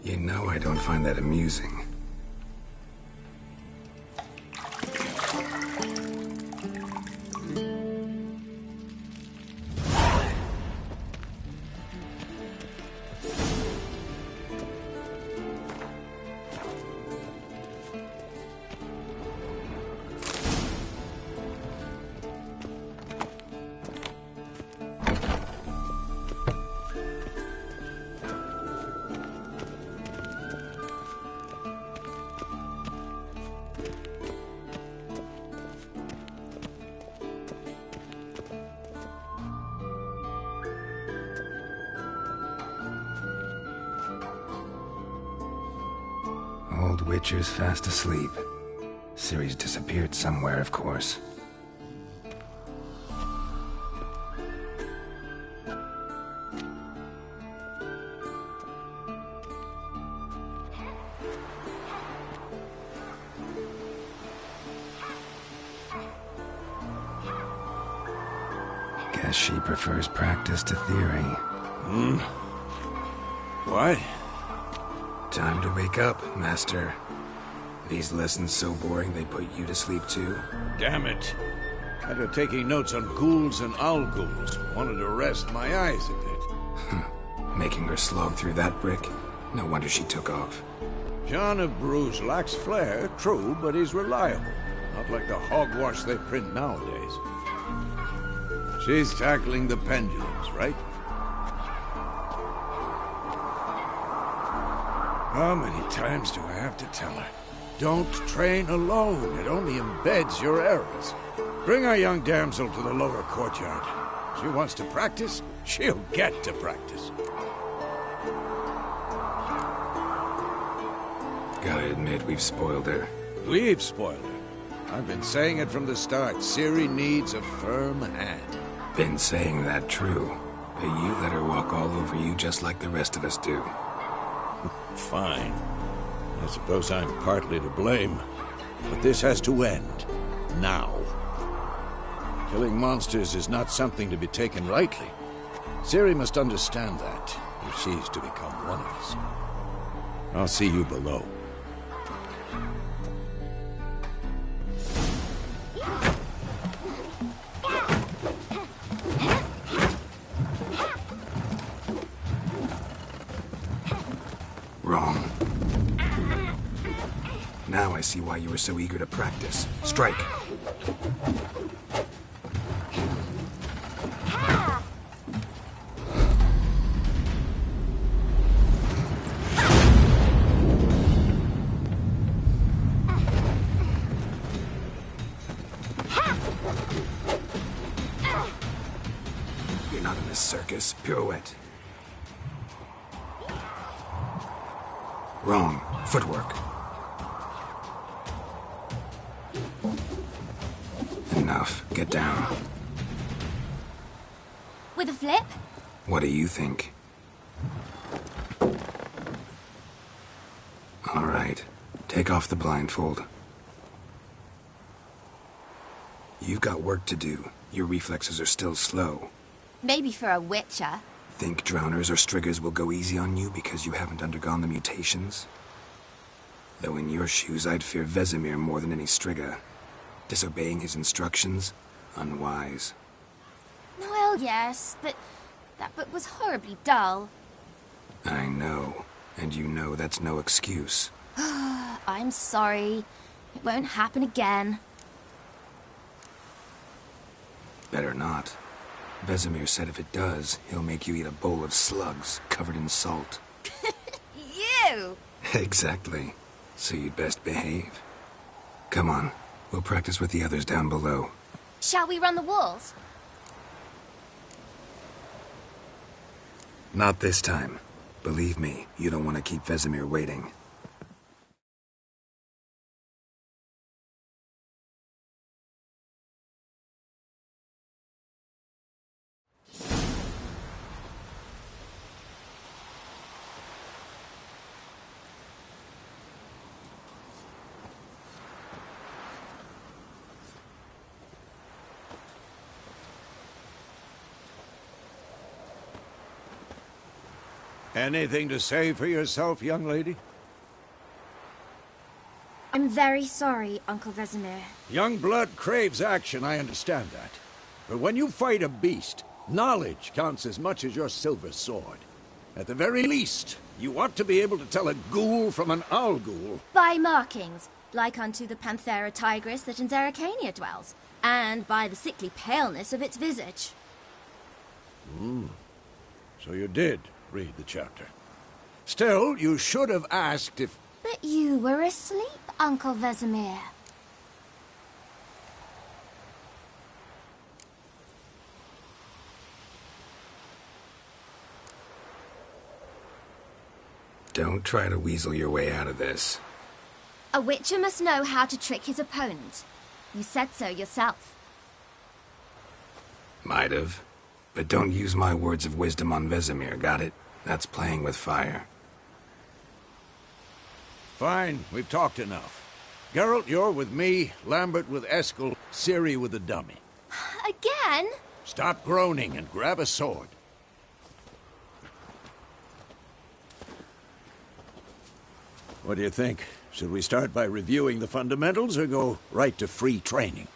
You know I don't find that amusing. Old Witcher's fast asleep. Ciri's disappeared somewhere, of course. Guess she prefers practice to theory. What? Time to wake up, Master. These lessons so boring they put you to sleep too? Damn it. Had her taking notes on ghouls and owl ghouls. Wanted to rest my eyes a bit. Making her slog through that brick? No wonder she took off. John of Bruges lacks flair, true, but he's reliable. Not like the hogwash they print nowadays. She's tackling the pendulums, right? How many times do I have to tell her? Don't train alone. It only embeds your errors. Bring our young damsel to the lower courtyard. She wants to practice, she'll get to practice. Gotta admit, we've spoiled her. We've spoiled her. I've been saying it from the start. Ciri needs a firm hand. Been saying that true, but you let her walk all over you just like the rest of us do. Fine. I suppose I'm partly to blame. But this has to end. Now. Killing monsters is not something to be taken lightly. Ciri must understand that, if she's to become one of us. I'll see you below. Wrong. Now I see why you were so eager to practice. Strike. You're not in this circus. Pirouette. Wrong. Footwork. Enough. Get down. With a flip? What do you think? All right. Take off the blindfold. You've got work to do. Your reflexes are still slow. Maybe for a witcher. Think drowners or striggers will go easy on you because you haven't undergone the mutations? Though in your shoes, I'd fear Vesemir more than any strigger. Disobeying his instructions? Unwise. Well, yes, but that book was horribly dull. I know. And you know that's no excuse. I'm sorry. It won't happen again. Better not. Vesemir said if it does, he'll make you eat a bowl of slugs covered in salt. You! Exactly. So you'd best behave. Come on. We'll practice with the others down below. Shall we run the walls? Not this time. Believe me, you don't want to keep Vesemir waiting. Anything to say for yourself, young lady? I'm very sorry, Uncle Vesemir. Young blood craves action, I understand that. But when you fight a beast, knowledge counts as much as your silver sword. At the very least, you ought to be able to tell a ghoul from an owl ghoul. By markings, like unto the Panthera tigris that in Zeracania dwells, and by the sickly paleness of its visage. So you did read the chapter. Still, you should have asked if... But you were asleep, Uncle Vesemir. Don't try to weasel your way out of this. A witcher must know how to trick his opponent. You said so yourself. Might have. But don't use my words of wisdom on Vesemir, got it? That's playing with fire. Fine, we've talked enough. Geralt, you're with me, Lambert with Eskel, Ciri with the dummy. Again? Stop groaning and grab a sword. What do you think? Should we start by reviewing the fundamentals or go right to free training?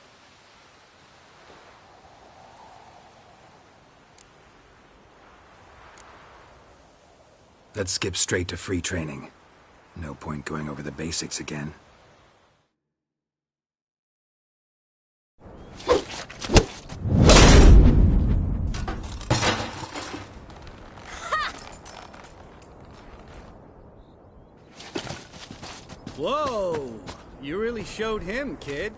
Let's skip straight to free training. No point going over the basics again. Whoa! You really showed him, kid.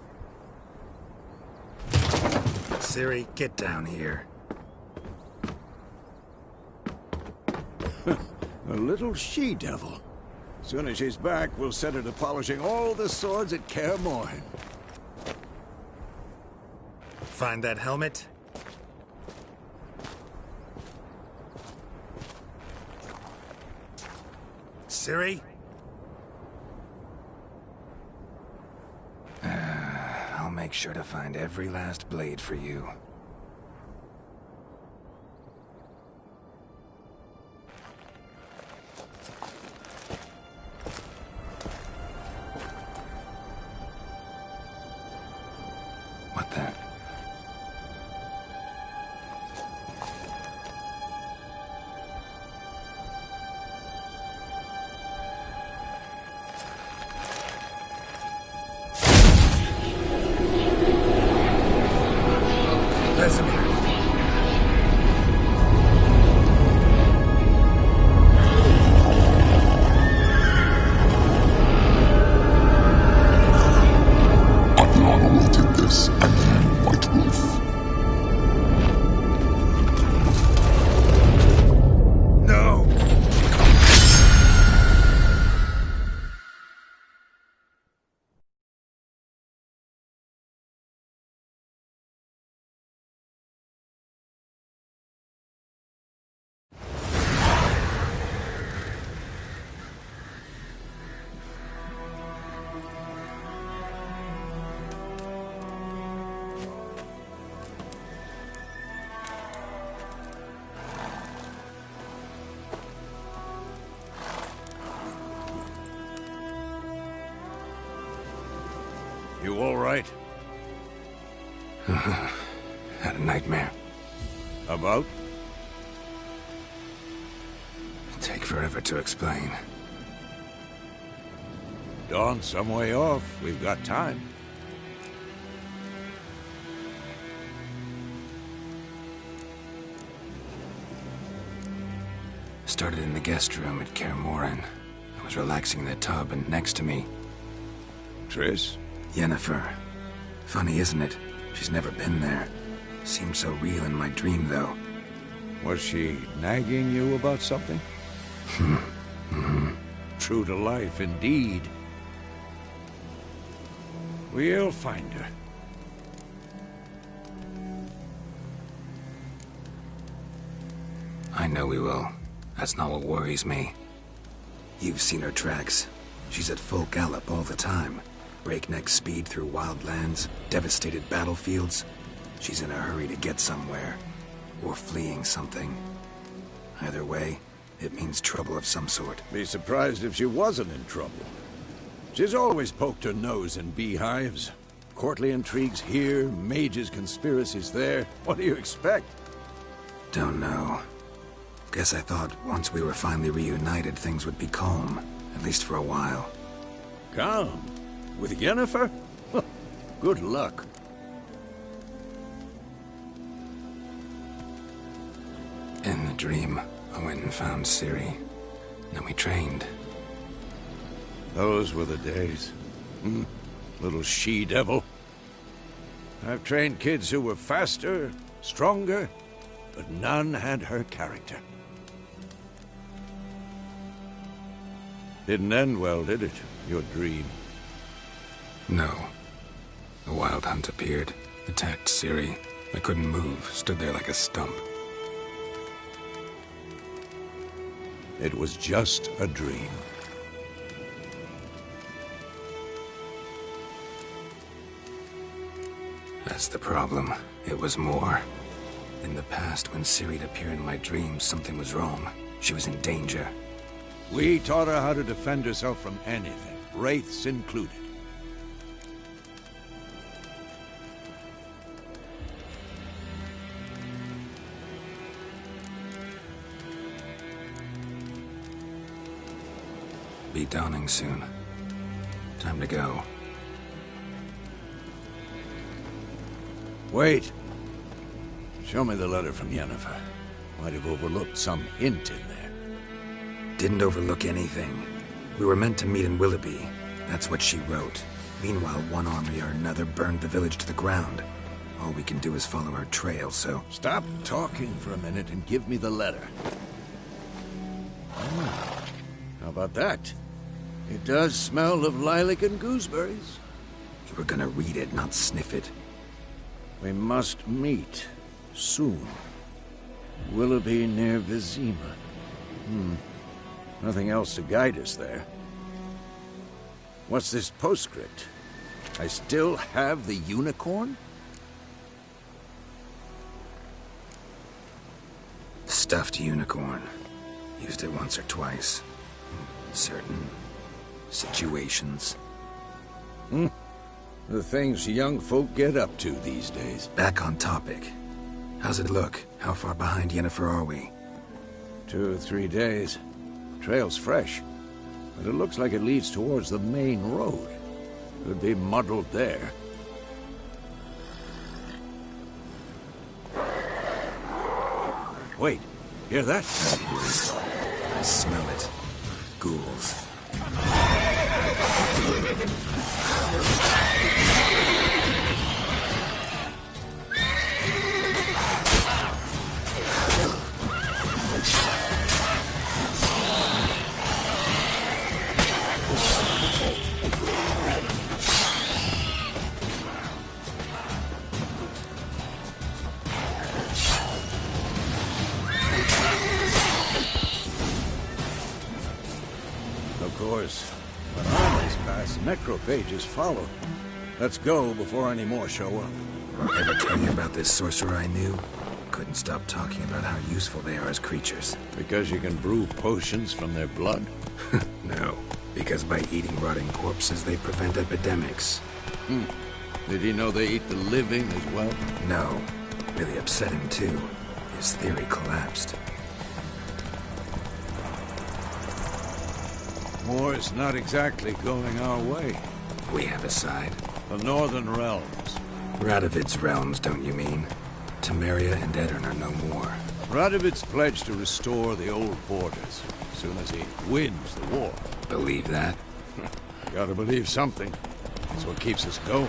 Ciri, get down here. A little she-devil. Soon as she's back, we'll set her to polishing all the swords at Kaer Morhen. Find that helmet? Ciri? I'll make sure to find every last blade for you. What the? Vesemir. Adriana will take this, and you, White Wolf. No! You all right? Had a nightmare. About? Take forever to explain. Dawn's some way off. We've got time. Started in the guest room at Kaer Morhen. I was relaxing in the tub, and next to me, Triss? Yennefer. Funny, isn't it? She's never been there. Seemed so real in my dream, though. Was she nagging you about something? True to life, indeed. We'll find her. I know we will. That's not what worries me. You've seen her tracks. She's at full gallop all the time. Breakneck speed through wild lands, devastated battlefields. She's in a hurry to get somewhere. Or fleeing something. Either way, It means trouble of some sort. Be surprised if she wasn't in trouble. She's always poked her nose in beehives. Courtly intrigues here, mages' conspiracies there. What do you expect? Don't know. Guess I thought once we were finally reunited, things would be calm. At least for a while. Calm? With Yennefer? Good luck. In the dream, I went and found Ciri. Then we trained. Those were the days. Little she-devil. I've trained kids who were faster, stronger, but none had her character. Didn't end well, did it? Your dream? No. A wild hunt appeared, attacked Ciri. I couldn't move, stood there like a stump. It was just a dream. That's the problem. It was more. In the past, when Ciri'd appear in my dreams, something was wrong. She was in danger. We taught her how to defend herself from anything, wraiths included. Be dawning soon. Time to go. Wait. Show me the letter from Yennefer. Might have overlooked some hint in there. Didn't overlook anything. We were meant to meet in Willoughby. That's what she wrote. Meanwhile, one army or another burned the village to the ground. All we can do is follow her trail, so... Stop talking for a minute and give me the letter. How about that? It does smell of lilac and gooseberries. You were gonna read it, not sniff it. We must meet. Soon. Willoughby near Vizima. Nothing else to guide us there. What's this postscript? I still have the unicorn? Stuffed unicorn. Used it once or twice. In certain situations. The things young folk get up to these days. Back on topic. How's it look? How far behind Yennefer are we? 2 or 3 days. Trail's fresh, but it looks like it leads towards the main road. Could be muddled there. Wait, hear that? I smell it. Ghouls. Of course, when armies pass, necrophages follow. Let's go before any more show up. Ever tell you about this sorcerer I knew? Couldn't stop talking about how useful they are as creatures. Because you can brew potions from their blood? No, because by eating rotting corpses, they prevent epidemics. Did he know they eat the living as well? No, really upset him too. His theory collapsed. War's not exactly going our way. We have a side. The Northern Realms. Radovid's realms, don't you mean? Temeria and Edirn are no more. Radovid's pledged to restore the old borders as soon as he wins the war. Believe that? Gotta believe something. That's what keeps us going.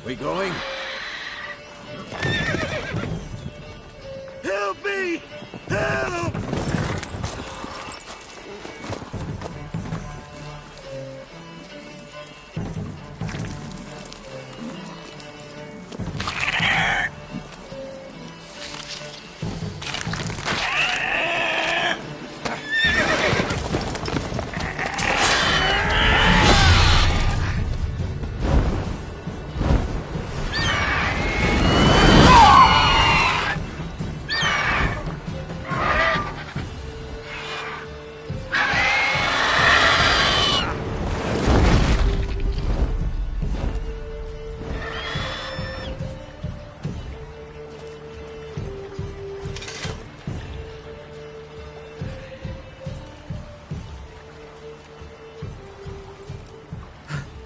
We going? Help me! Help!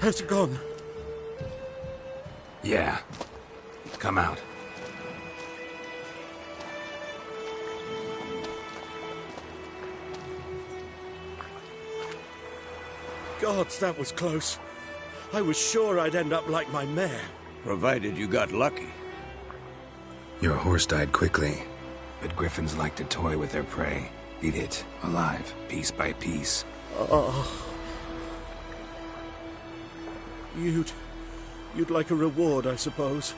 Has it gone? Yeah. Come out. Gods, that was close. I was sure I'd end up like my mare. Provided you got lucky. Your horse died quickly, but griffins like to toy with their prey. Eat it, alive, piece by piece. Oh. You'd like a reward, I suppose.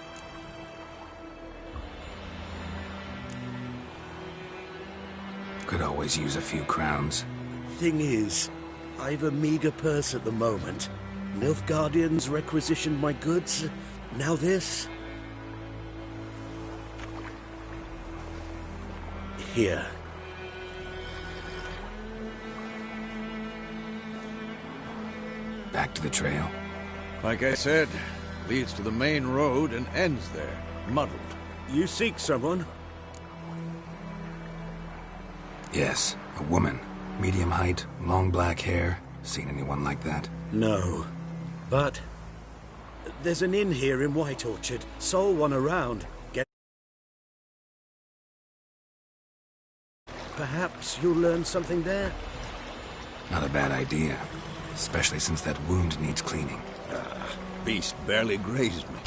Could always use a few crowns. Thing is, I've a meager purse at the moment. Nilfgaardians requisitioned my goods. Now this. Here. Back to the trail. Like I said, leads to the main road and ends there, muddled. You seek someone? Yes, a woman. Medium height, long black hair. Seen anyone like that? No. But there's an inn here in White Orchard. Sole one around. Perhaps you'll learn something there? Not a bad idea. Especially since that wound needs cleaning. Beast barely grazed me.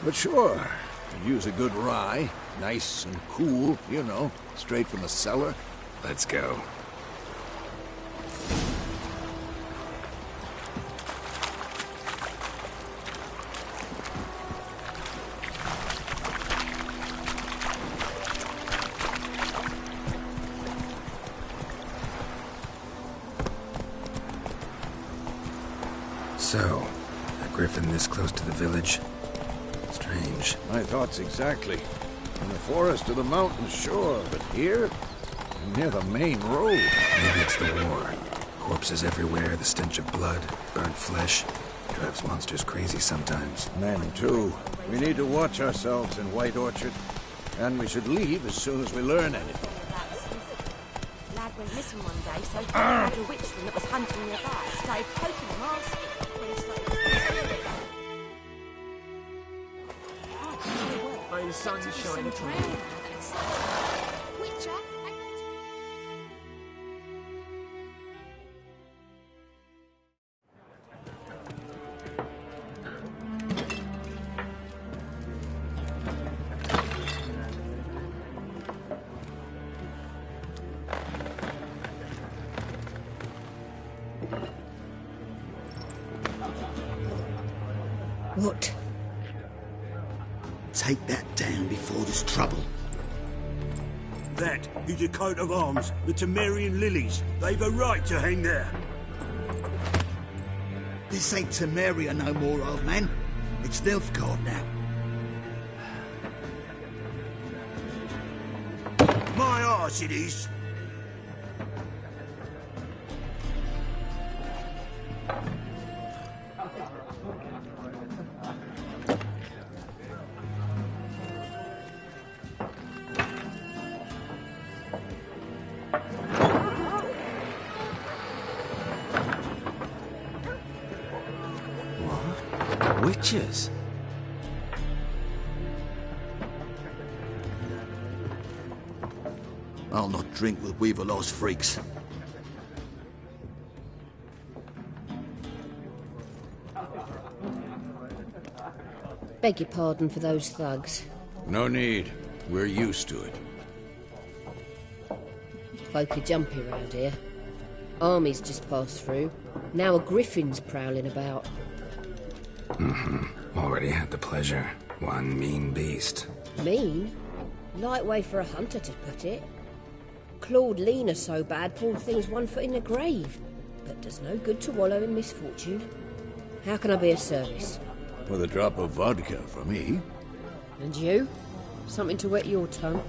But sure, could use a good rye. Nice and cool, you know, straight from the cellar. Let's go. So, a griffin this close to the village? Strange. My thoughts exactly. In the forest or the mountains, sure, but here? Near the main road. Maybe it's the war. Corpses everywhere, the stench of blood, burnt flesh. Drives monsters crazy sometimes. Men, too. We need to watch ourselves in White Orchard. And we should leave as soon as we learn anything. Lad went missing one day, so he had a witchman that was hunting nearby. Started poking him asking. May the sun shine upon you. What? Take that down before there's trouble. That is a coat of arms, the Temerian lilies. They've a right to hang there. This ain't Temeria no more, old man. It's Nilfgaard now. My arse it is. Witches? I'll not drink with Weaverlaw's freaks. Beg your pardon for those thugs. No need. We're used to it. Folk are jumpy round here. Armies just passed through. Now a griffin's prowling about. Already had the pleasure. One mean beast. Mean? Light way for a hunter to put it. Clawed Lena so bad, poor thing's 1 foot in the grave. But does no good to wallow in misfortune. How can I be of service? With a drop of vodka for me. And you? Something to wet your tongue?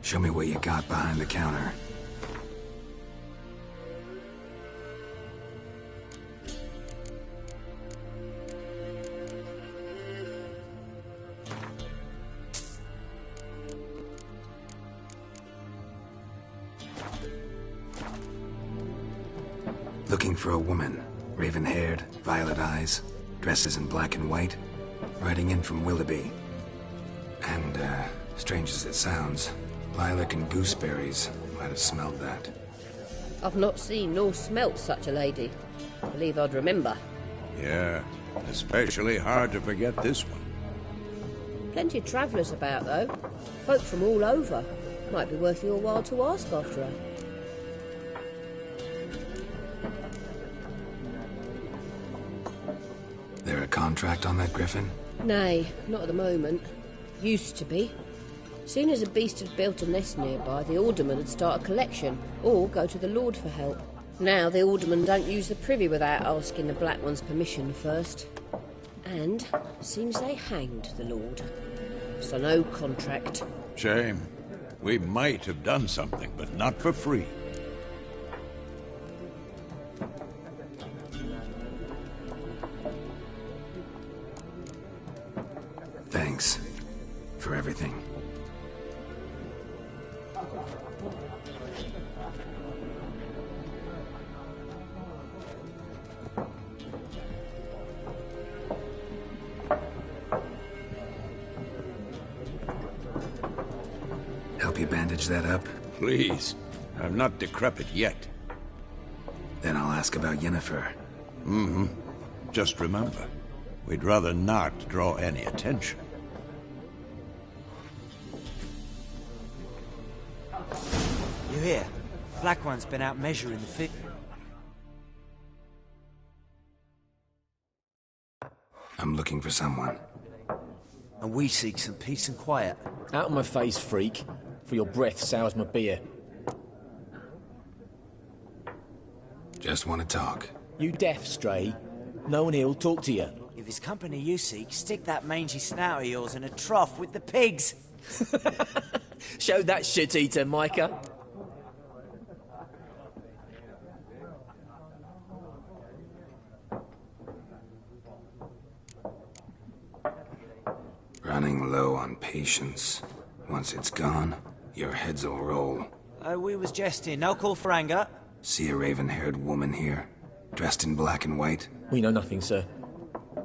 Show me what you got behind the counter. looking for a woman. Raven-haired, violet eyes, dresses in black and white, riding in from Willoughby. And, strange as it sounds, lilac and gooseberries might have smelled that. I've not seen nor smelt such a lady. I believe I'd remember. Yeah, especially hard to forget this one. Plenty of travellers about, though. Folk from all over. Might be worth your while to ask after her. There a contract on that griffin? Nay, not at the moment. Used to be. Soon as a beast had built a nest nearby, the alderman would start a collection, or go to the Lord for help. Now the aldermen don't use the privy without asking the Black One's permission first. And seems they hanged the Lord. So no contract. Shame. We might have done something, but not for free. Thanks for everything. Help you bandage that up? Please. I'm not decrepit yet. Then I'll ask about Yennefer. Mm-hmm. Just remember, we'd rather not draw any attention. You hear? Black One's been out measuring the fit. I'm looking for someone. And we seek some peace and quiet. Out of my face, freak. For your breath sours my beer. Just want to talk. You deaf, Stray? No one here'll talk to you. If it's company you seek, stick that mangy snout of yours in a trough with the pigs. Show that shit-eater, Micah. Running low on patience. Once it's gone, your heads'll roll. We was jesting. No call for anger. See a raven-haired woman here, dressed in black and white? We know nothing, sir.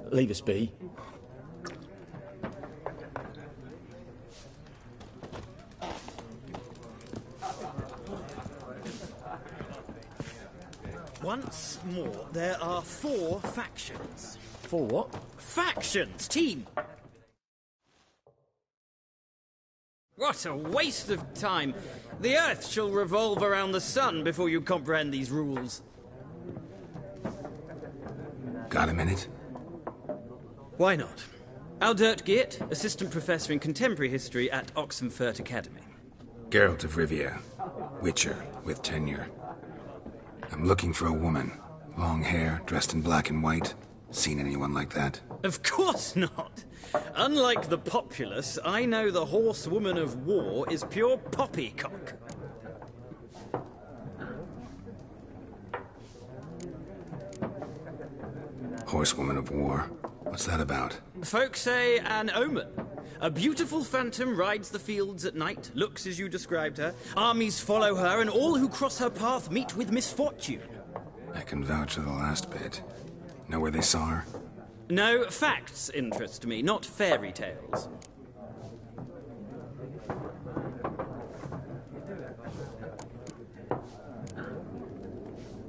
Leave us be. Once more, there are 4 factions. 4 what? Factions, team! What a waste of time! The Earth shall revolve around the sun before you comprehend these rules. Got a minute? Why not? Aldert Geert, Assistant Professor in Contemporary History at Oxenfurt Academy. Geralt of Rivia, Witcher with tenure. I'm looking for a woman. Long hair, dressed in black and white. Seen anyone like that? Of course not! Unlike the populace, I know the horsewoman of war is pure poppycock. Horsewoman of war? What's that about? Folk say an omen. A beautiful phantom rides the fields at night, looks as you described her. Armies follow her, and all who cross her path meet with misfortune. I can vouch for the last bit. Know where they saw her? No, facts interest me, not fairy tales.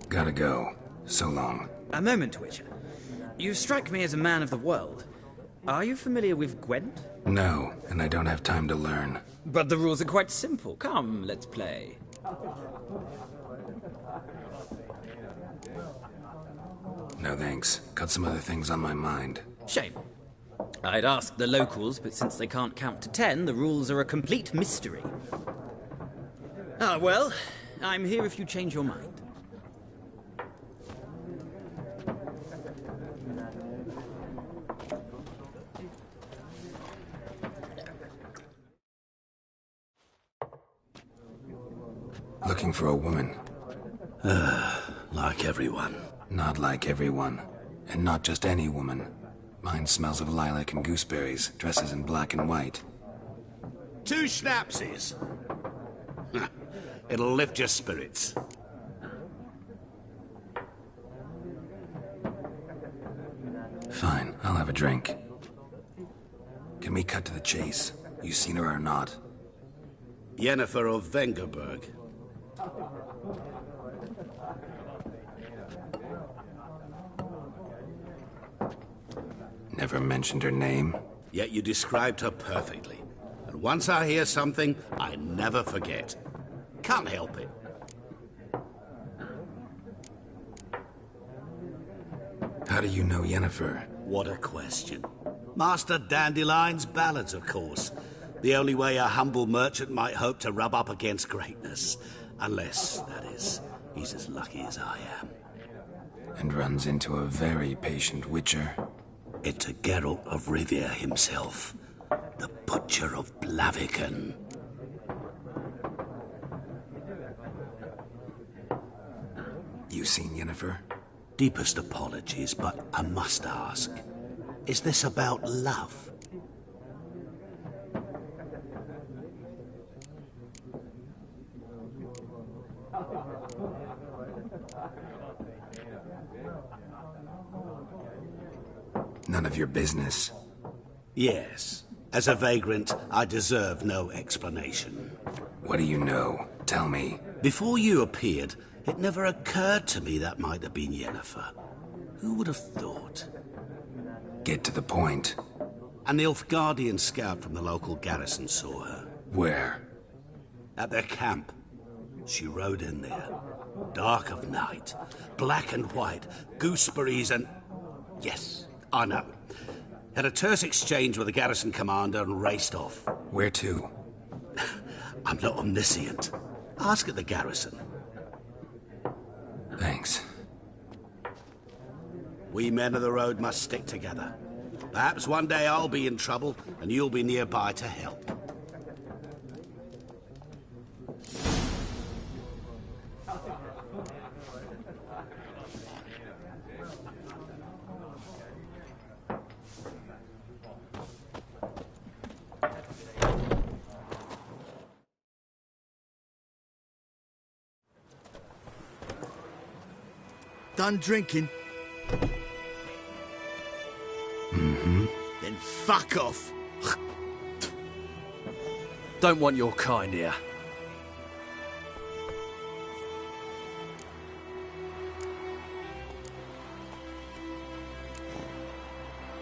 Gotta go. So long. A moment, Witcher. You strike me as a man of the world. Are you familiar with Gwent? No, and I don't have time to learn. But the rules are quite simple. Come, let's play. No thanks. Got some other things on my mind. Shame. I'd ask the locals, but since they can't count to 10, the rules are a complete mystery. Ah, well, I'm here if you change your mind. Looking for a woman. Like everyone. Not like everyone. And not just any woman. Mine smells of lilac and gooseberries, dresses in black and white. 2 schnapsies. It'll lift your spirits. Fine, I'll have a drink. Can we cut to the chase? You seen her or not? Yennefer of Vengerberg. Never mentioned her name. Yet you described her perfectly. And once I hear something, I never forget. Can't help it. How do you know Yennefer? What a question. Master Dandelion's ballads, of course. The only way a humble merchant might hope to rub up against greatness. Unless, that is, he's as lucky as I am. And runs into a very patient witcher. Into Geralt of Rivia himself. The Butcher of Blaviken. You seen Yennefer? Deepest apologies, but I must ask. Is this about love? None of your business. Yes. As a vagrant, I deserve no explanation. What do you know? Tell me. Before you appeared, it never occurred to me that might have been Yennefer. Who would have thought? Get to the point. An Nilfgaardian scout from the local garrison saw her. Where? At their camp. She rode in there. Dark of night. Black and white. Gooseberries and... Yes, I know. Had a terse exchange with the garrison commander and raced off. Where to? I'm not omniscient. Ask at the garrison. Thanks. We men of the road must stick together. Perhaps one day I'll be in trouble and you'll be nearby to help. Done drinking? Mm-hmm. Then fuck off. Don't want your kind here.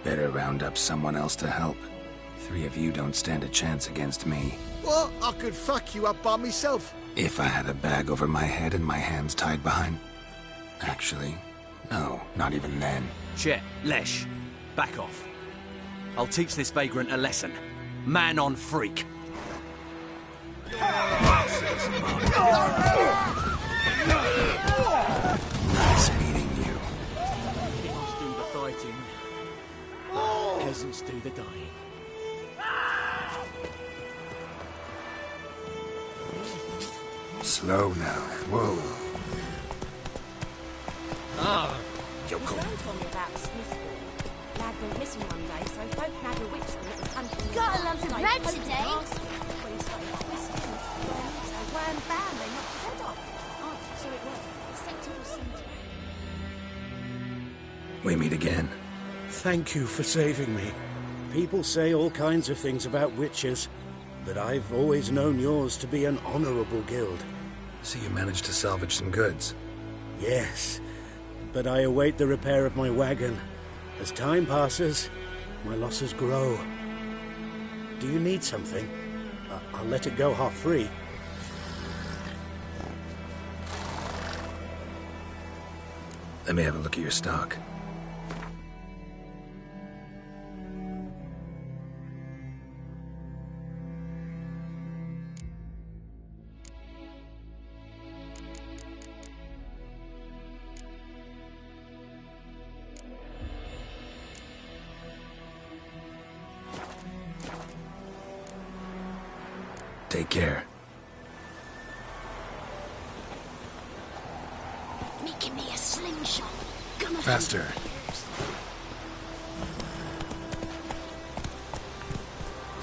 Better round up someone else to help. 3 of you don't stand a chance against me. What? I could fuck you up by myself. If I had a bag over my head and my hands tied behind... Actually, no, not even then. Chet, Lesh, back off. I'll teach this vagrant a lesson. Man on freak. Nice meeting you. Kings do the fighting. Peasants do the dying. Slow now. Whoa. Joe told me about Smithville. Lad went missing one day, so folk had a witch that was hunting. Got a lump of bread today. When he started whistling, so wham bam, they knocked his head off. Oh, so it was. Sector. We meet again. Thank you for saving me. People say all kinds of things about witches, but I've always known yours to be an honorable guild. So you managed to salvage some goods? Yes, but I await the repair of my wagon. As time passes, my losses grow. Do you need something? I'll let it go half-free. Let me have a look at your stock. Take care. Making me a slingshot. Faster.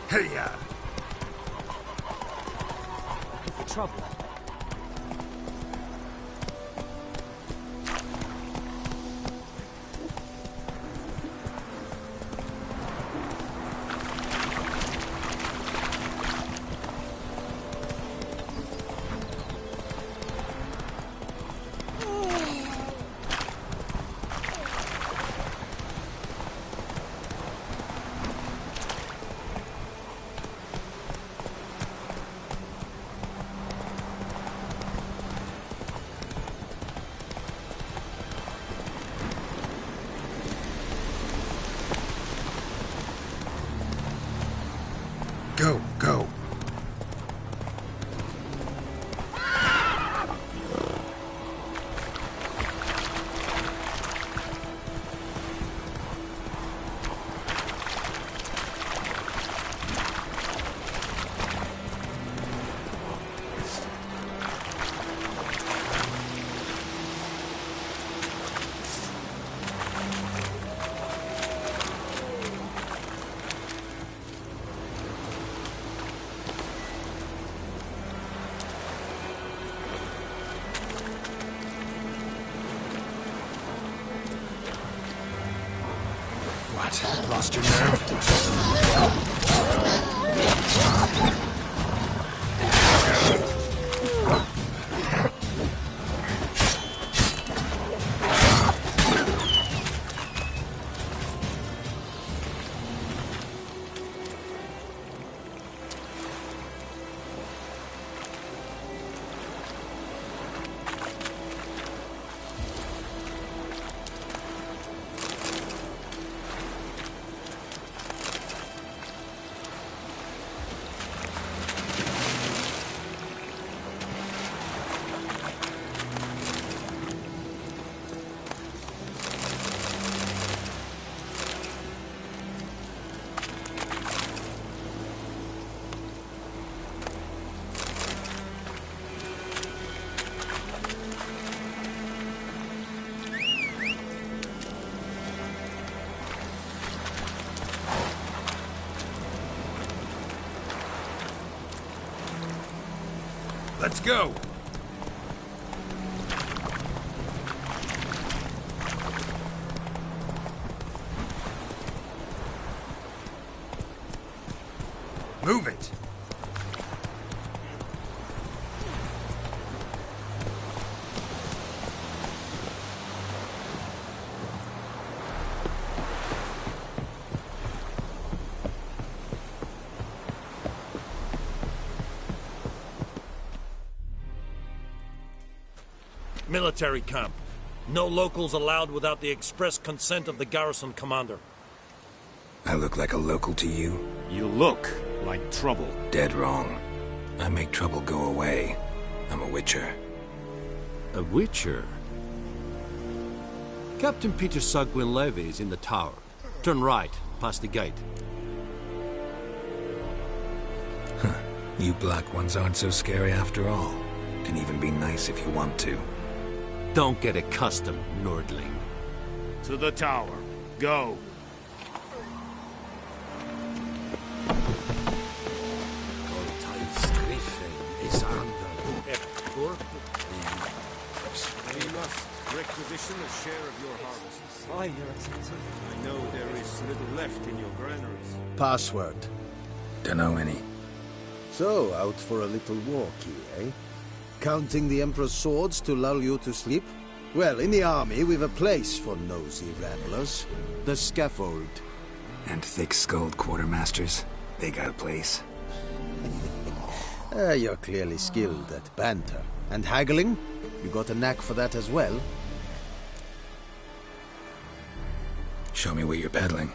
Hey-ya! For trouble. Go, go. Lost your nerve? Let's go! Move it! Military camp. No locals allowed without the express consent of the garrison commander. I look like a local to you? You look like trouble. Dead wrong. I make trouble go away. I'm a witcher. A witcher? Captain Peter Sagwin Levy is in the tower. Turn right, past the gate. Huh. You black ones aren't so scary after all. Can even be nice if you want to. Don't get accustomed, Nordling. To the tower. Go. We must requisition a share of your harvests. Aye, Your Excellency. I know there is little left in your granaries. Password. Dunno any. So, out for a little walkie, eh? Counting the Emperor's swords to lull you to sleep? Well, in the army, we've a place for nosy ramblers. The scaffold. And thick-skulled quartermasters? They got a place? You're clearly skilled at banter. And haggling? You got a knack for that as well? Show me what you're peddling.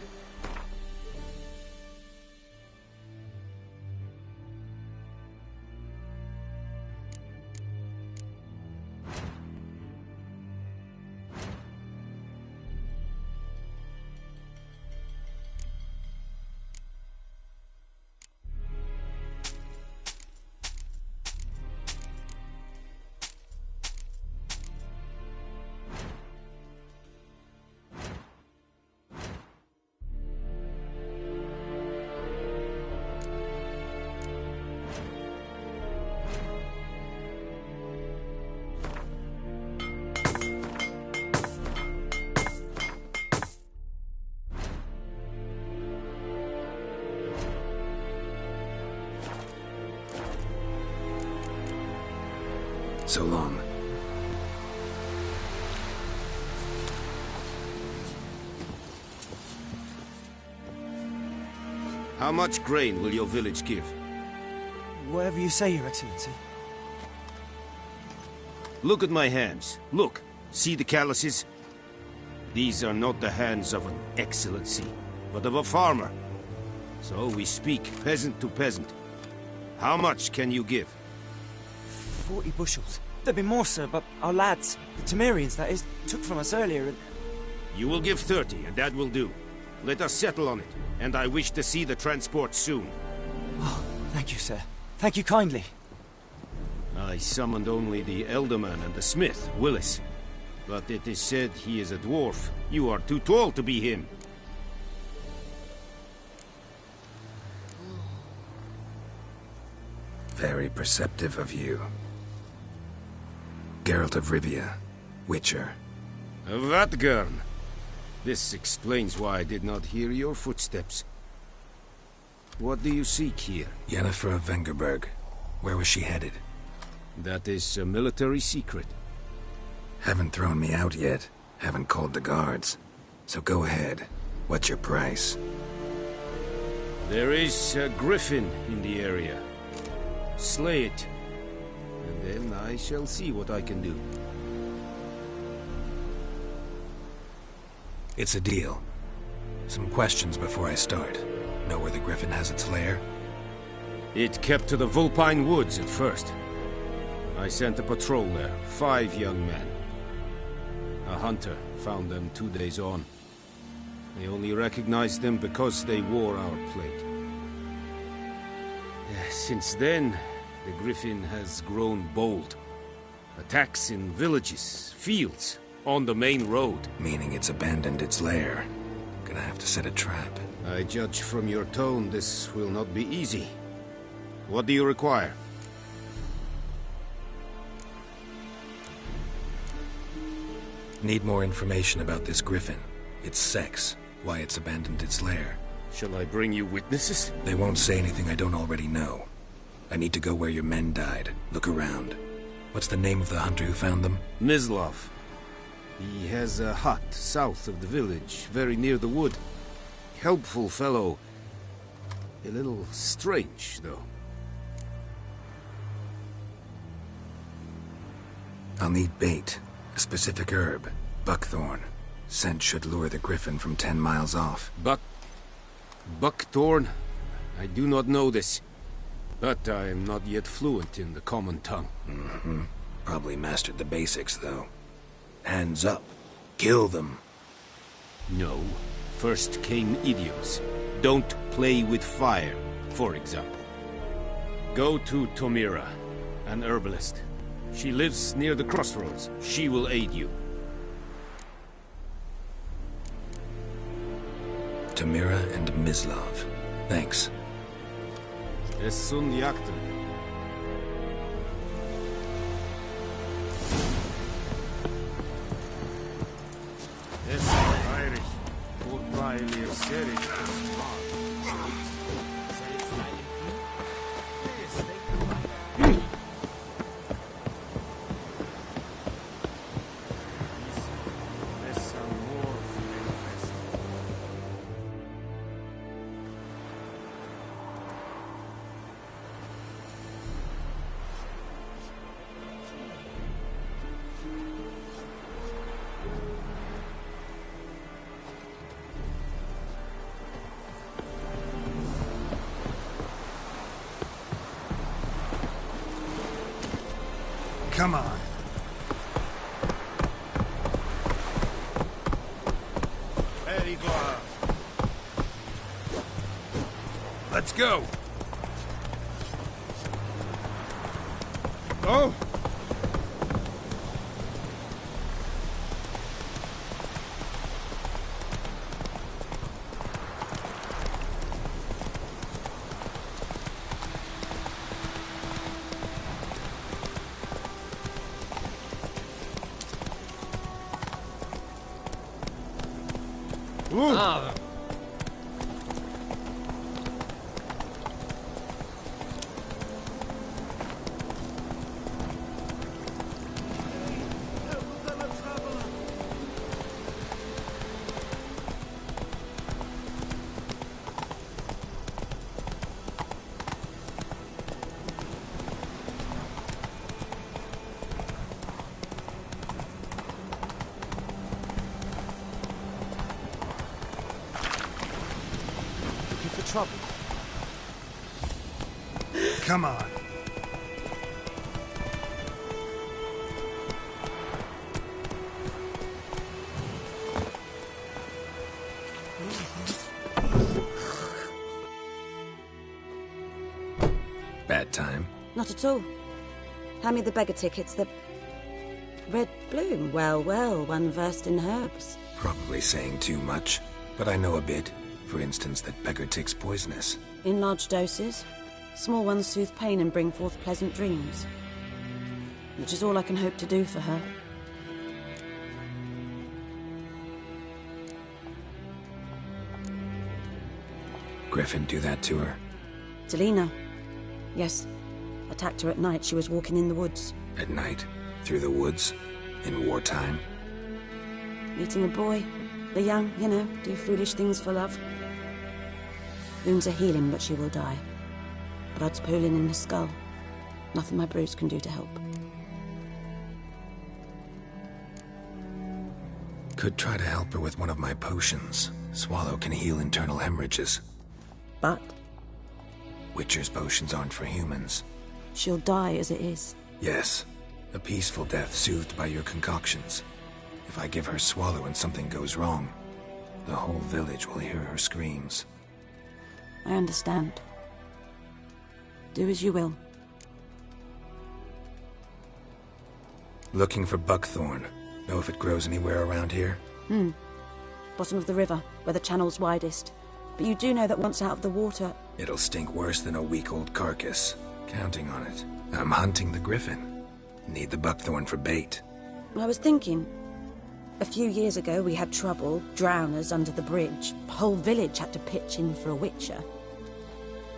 So long. How much grain will your village give? Whatever you say, Your Excellency. Look at my hands. Look. See the calluses? These are not the hands of an excellency, but of a farmer. So we speak peasant to peasant. How much can you give? 40 bushels. There'd be more, sir, but our lads, the Temerians, that is, took from us earlier and... You will give 30, and that will do. Let us settle on it, and I wish to see the transport soon. Oh, thank you, sir. Thank you kindly. I summoned only the Elderman and the smith, Willis. But it is said he is a dwarf. You are too tall to be him. Very perceptive of you. Geralt of Rivia, Witcher. Vatgern! This explains why I did not hear your footsteps. What do you seek here? Yennefer of Vengerberg. Where was she headed? That is a military secret. Haven't thrown me out yet. Haven't called the guards. So go ahead. What's your price? There is a griffin in the area. Slay it. And then I shall see what I can do. It's a deal. Some questions before I start. Know where the griffin has its lair? It kept to the Vulpine Woods at first. I sent a patrol there, 5 young men. A hunter found them 2 days on. They only recognized them because they wore our plate. Since then, the griffin has grown bold. Attacks in villages, fields, on the main road. Meaning it's abandoned its lair. Gonna have to set a trap. I judge from your tone this will not be easy. What do you require? Need more information about this griffin. Its sex, why it's abandoned its lair. Shall I bring you witnesses? They won't say anything I don't already know. I need to go where your men died. Look around. What's the name of the hunter who found them? Mislav. He has a hut south of the village, very near the wood. Helpful fellow. A little strange, though. I'll need bait. A specific herb. Buckthorn. Scent should lure the griffin from 10 miles off. Buckthorn? I do not know this. But I am not yet fluent in the common tongue. Mm-hmm. Probably mastered the basics, though. Hands up. Kill them. No. First came idioms. Don't play with fire, for example. Go to Tomira, an herbalist. She lives near the crossroads. She will aid you. Tomira and Mislav. Thanks. Es sunt jagten. Es Heinrich. Goodbye, Leo Serik. Come on. Very good. Let's go. Oh! Ah. trouble. Come on. Bad time? Not at all. Hand me the beggar tickets, the red bloom. Well, well, one versed in herbs. Probably saying too much, but I know a bit. For instance, that beggar tick's poisonous. In large doses. Small ones soothe pain and bring forth pleasant dreams. Which is all I can hope to do for her. Griffin do that to her? Delina. Yes. Attacked her at night. She was walking in the woods. At night? Through the woods? In wartime? Meeting a boy. The young, you know, do foolish things for love. Wounds are healing, but she will die. Blood's pooling in the skull. Nothing my bruise can do to help. Could try to help her with one of my potions. Swallow can heal internal hemorrhages. But? Witcher's potions aren't for humans. She'll die as it is. Yes. A peaceful death soothed by your concoctions. If I give her Swallow and something goes wrong, the whole village will hear her screams. I understand. Do as you will. Looking for buckthorn. Know if it grows anywhere around here? Bottom of the river, where the channel's widest. But you do know that once out of the water... It'll stink worse than a week-old carcass. Counting on it. I'm hunting the griffin. Need the buckthorn for bait. I was thinking... A few years ago we had trouble, drowners under the bridge. The whole village had to pitch in for a witcher.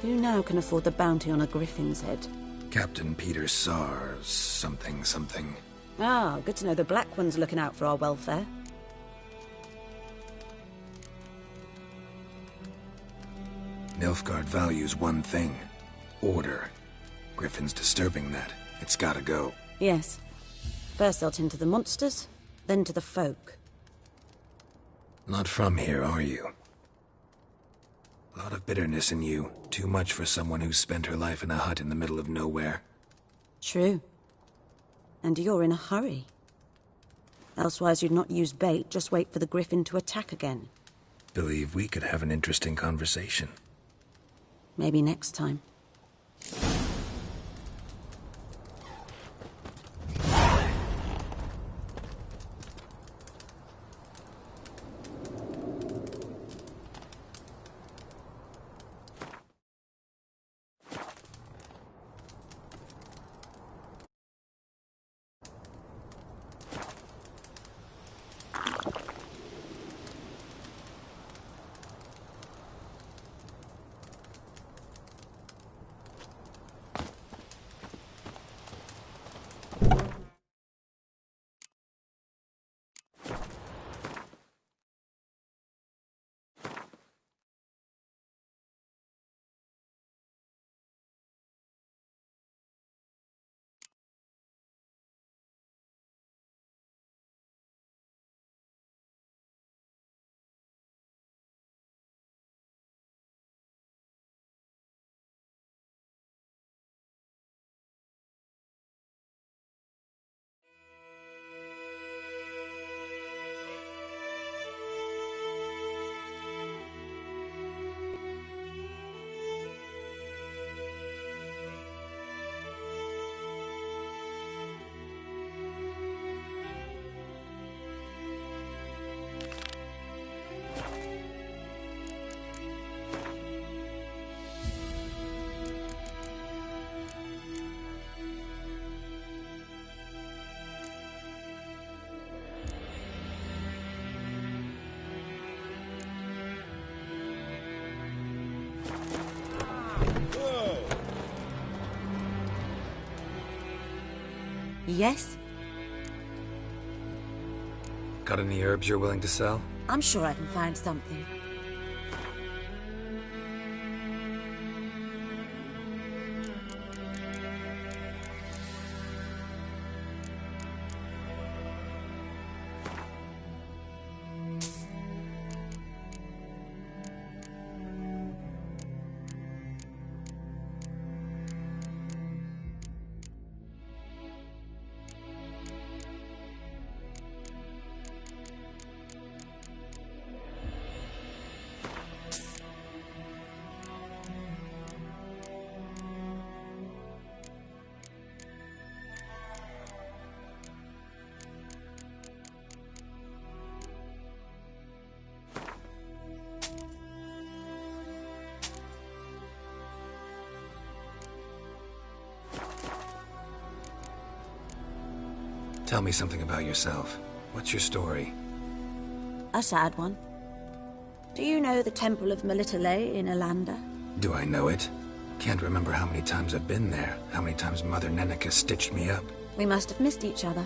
Who now can afford the bounty on a griffin's head? Captain Peter Sars, something. Ah, good to know the Black One's looking out for our welfare. Nilfgaard values one thing. Order. Griffin's disturbing that. It's gotta go. Yes. First they'll tend to the monsters, then to the folk. Not from here, are you? A lot of bitterness in you. Too much for someone who's spent her life in a hut in the middle of nowhere. True. And you're in a hurry. Elsewise you'd not use bait, just wait for the griffin to attack again. Believe we could have an interesting conversation. Maybe next time. Yes? Got any herbs you're willing to sell? I'm sure I can find something. Tell me something about yourself. What's your story? A sad one. Do you know the Temple of Melitele in Alanda? Do I know it? Can't remember how many times I've been there, how many times Mother Nenica stitched me up. We must have missed each other.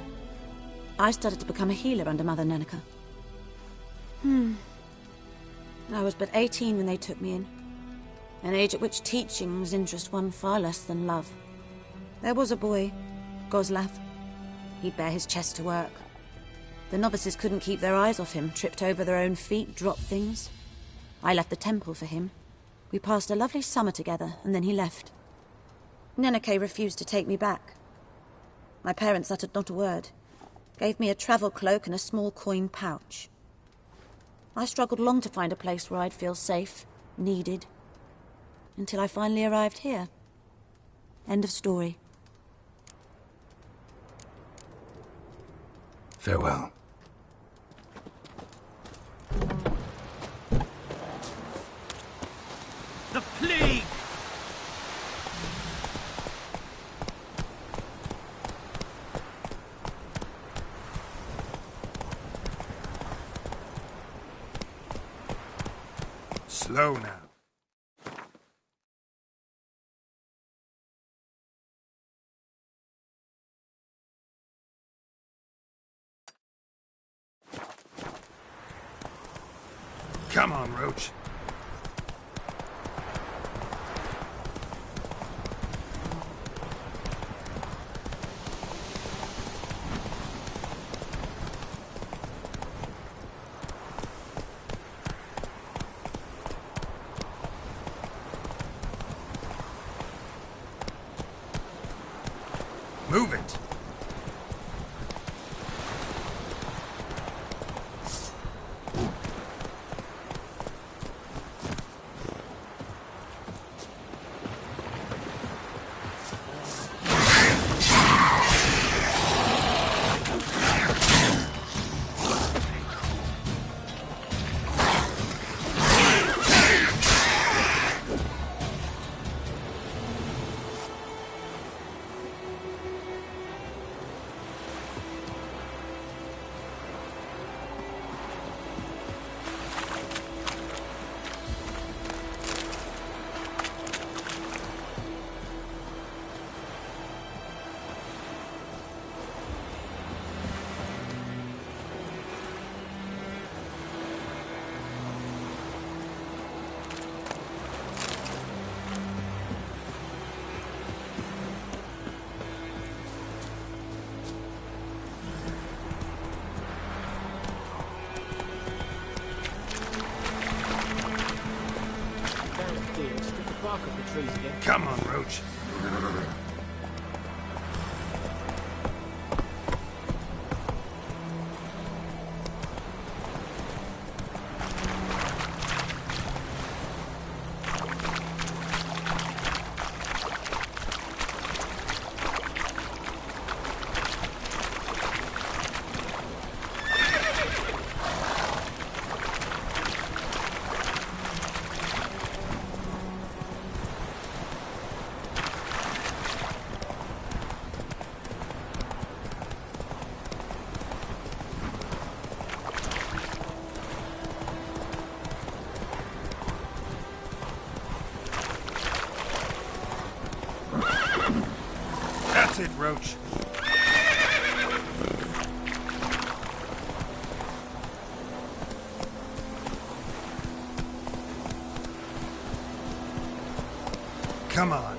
I started to become a healer under Mother Nenica. I was but 18 when they took me in. An age at which teachings interest one far less than love. There was a boy, Goslav. He'd bare his chest to work. The novices couldn't keep their eyes off him, tripped over their own feet, dropped things. I left the temple for him. We passed a lovely summer together, and then he left. Nenike refused to take me back. My parents uttered not a word. Gave me a travel cloak and a small coin pouch. I struggled long to find a place where I'd feel safe, needed, until I finally arrived here. End of story. Farewell. The plague! Slow now. Come on, Roach. Move it. Come on, Roach. That's it, Roach. Come on.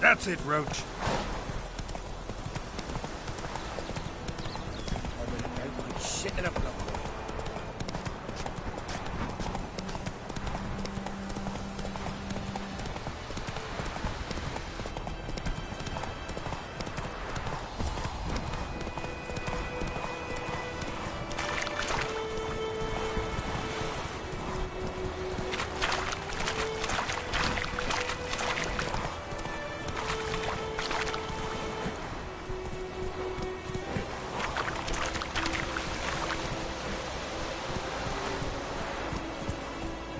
That's it, Roach. Shit in a block.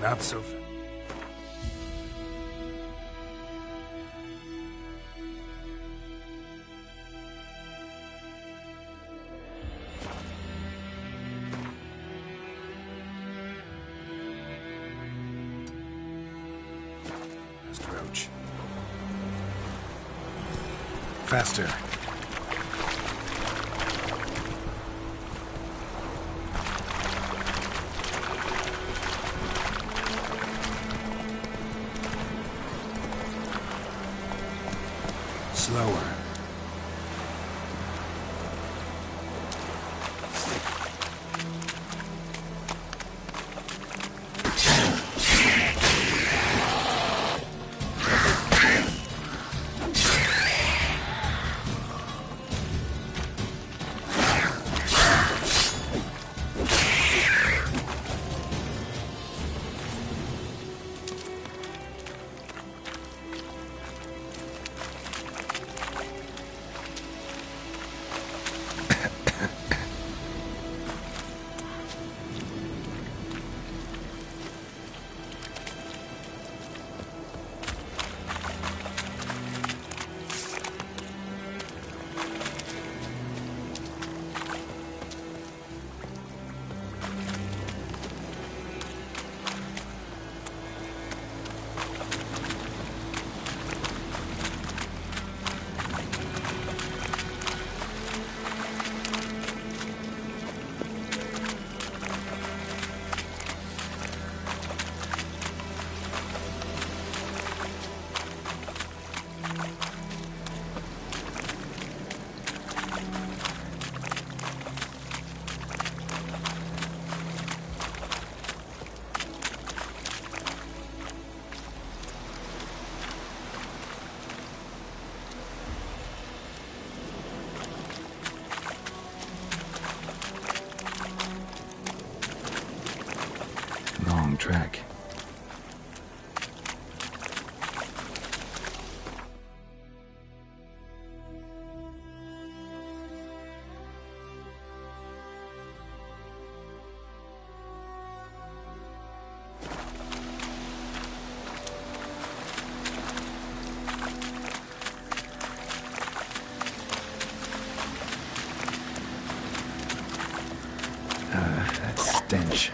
Not so fast. Roach. Faster. Slower. Long track. That stench.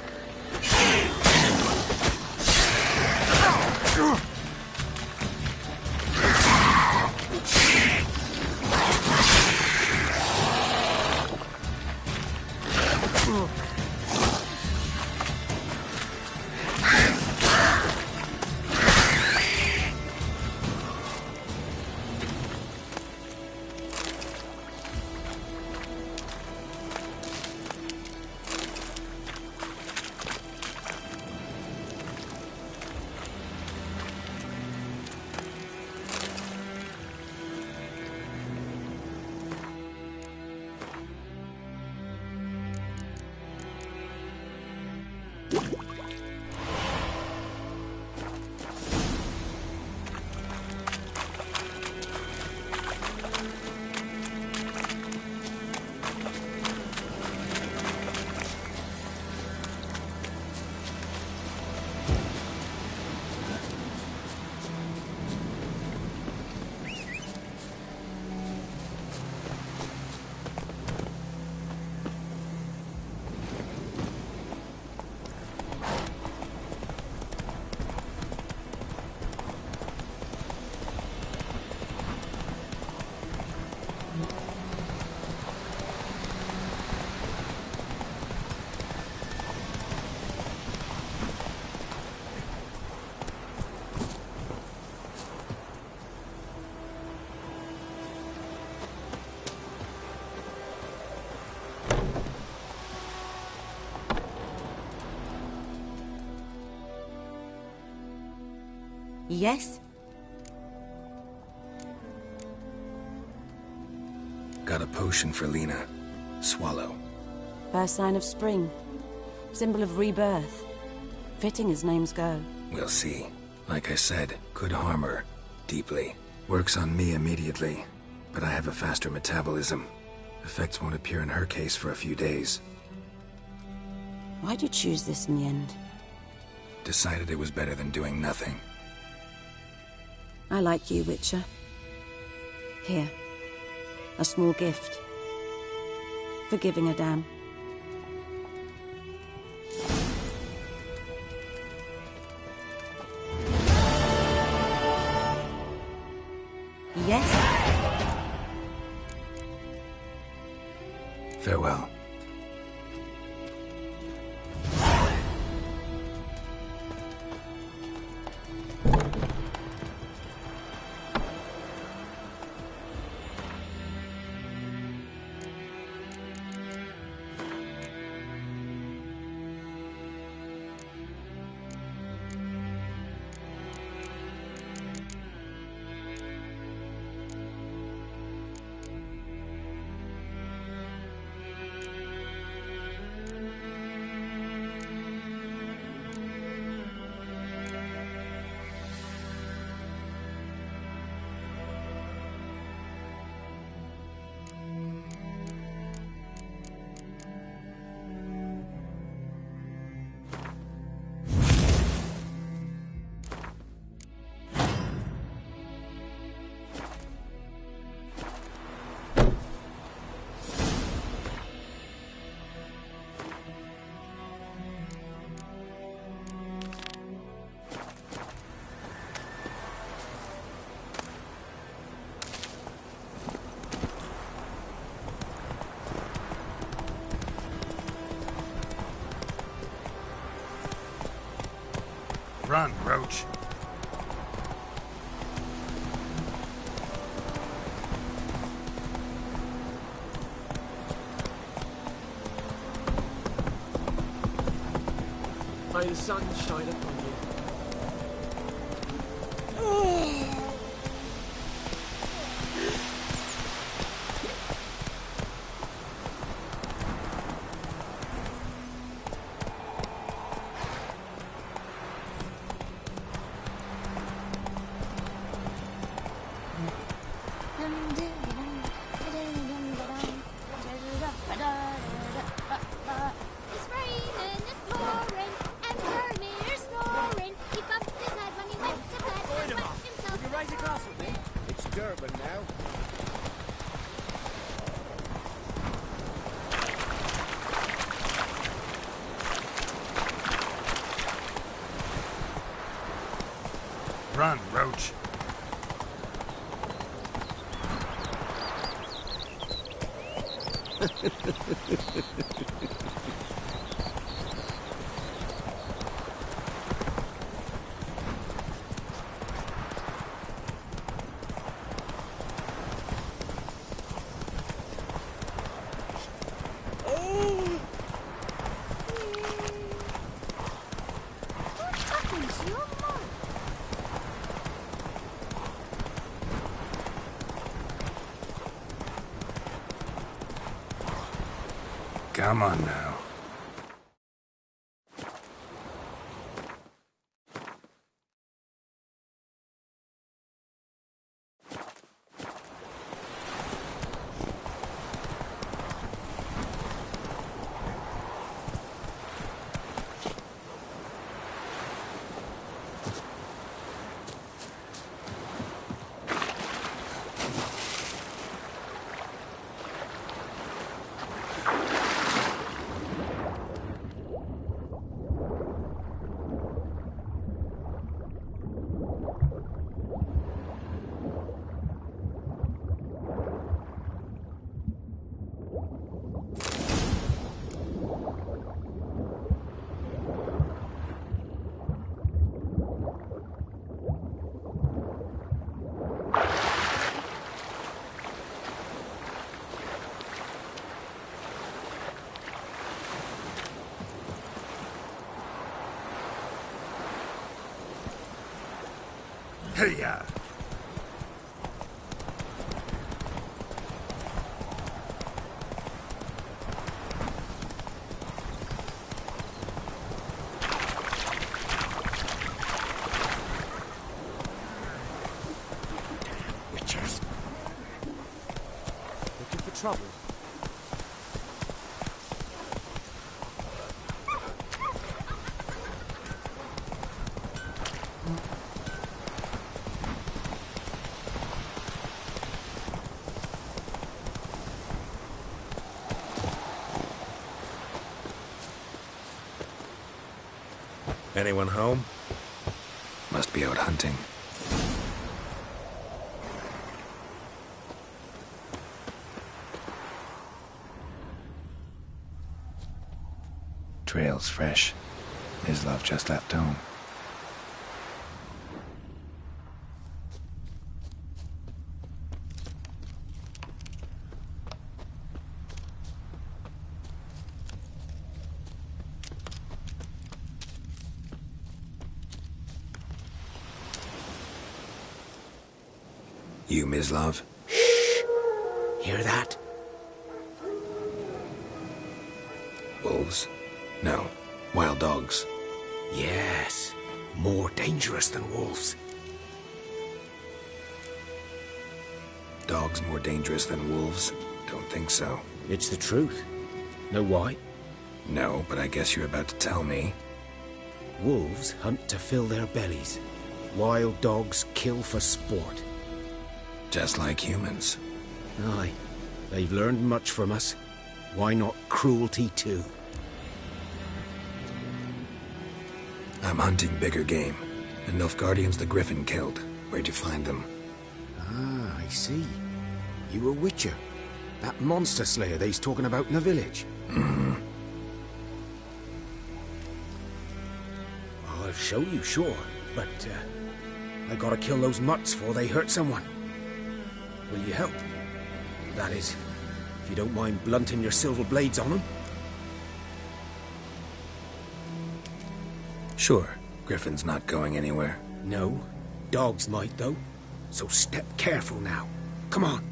Yes? Got a potion for Lena. Swallow. First sign of spring. Symbol of rebirth. Fitting as names go. We'll see. Like I said, could harm her. Deeply. Works on me immediately. But I have a faster metabolism. Effects won't appear in her case for a few days. Why'd you choose this in the end? Decided it was better than doing nothing. I like you, Witcher. Here. A small gift. For giving a damn. Run, Roach. May the sun shine upon you. It's raining, it's pouring, and Vermeer's snoring. He bumped his head when he went to bed and wet himself. Will you raise a glass with me? It's Durban now. Run, Roach. What happened to your mom? Come on now. Hey-ya! Witchers. Looking for trouble. Anyone home? Must be out hunting. Trail's fresh. His love just left home. You, Mislav? Hear that? Wolves? No. Wild dogs. Yes. More dangerous than wolves. Dogs more dangerous than wolves? Don't think so. It's the truth. Know why? No, but I guess you're about to tell me. Wolves hunt to fill their bellies. Wild dogs kill for sport. Just like humans. Aye. They've learned much from us. Why not cruelty too? I'm hunting bigger game. The Nilfgaardians the Griffin killed. Where'd you find them? Ah, I see. You a witcher. That monster slayer they's talking about in the village. Mm-hmm. I've show you, sure. But, I gotta kill those mutts before they hurt someone. Will you help? That is, if you don't mind blunting your silver blades on them. Sure. Griffin's not going anywhere. No. Dogs might, though. So step careful now. Come on.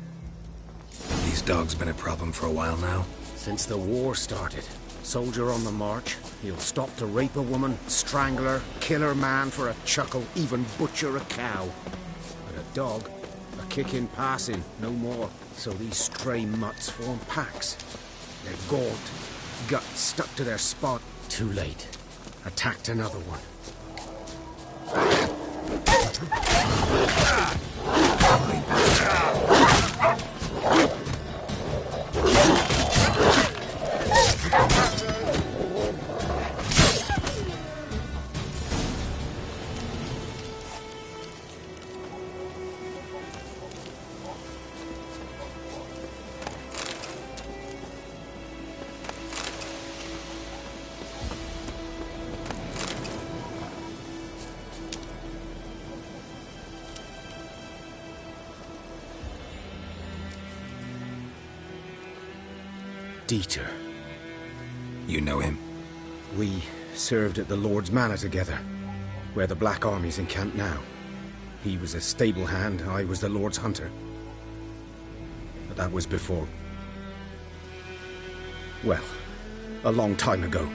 These dogs been a problem for a while now? Since the war started. Soldier on the march. He'll stop to rape a woman, strangle her, kill her man for a chuckle, even butcher a cow. But a dog, a kick in passing, no more. So these stray mutts form packs. They're gaunt, guts stuck to their spine. Too late. Attacked another one. Dieter. You know him? We served at the Lord's Manor together, where the Black Army's encamped now. He was a stable hand, I was the Lord's hunter. But that was before... well, a long time ago.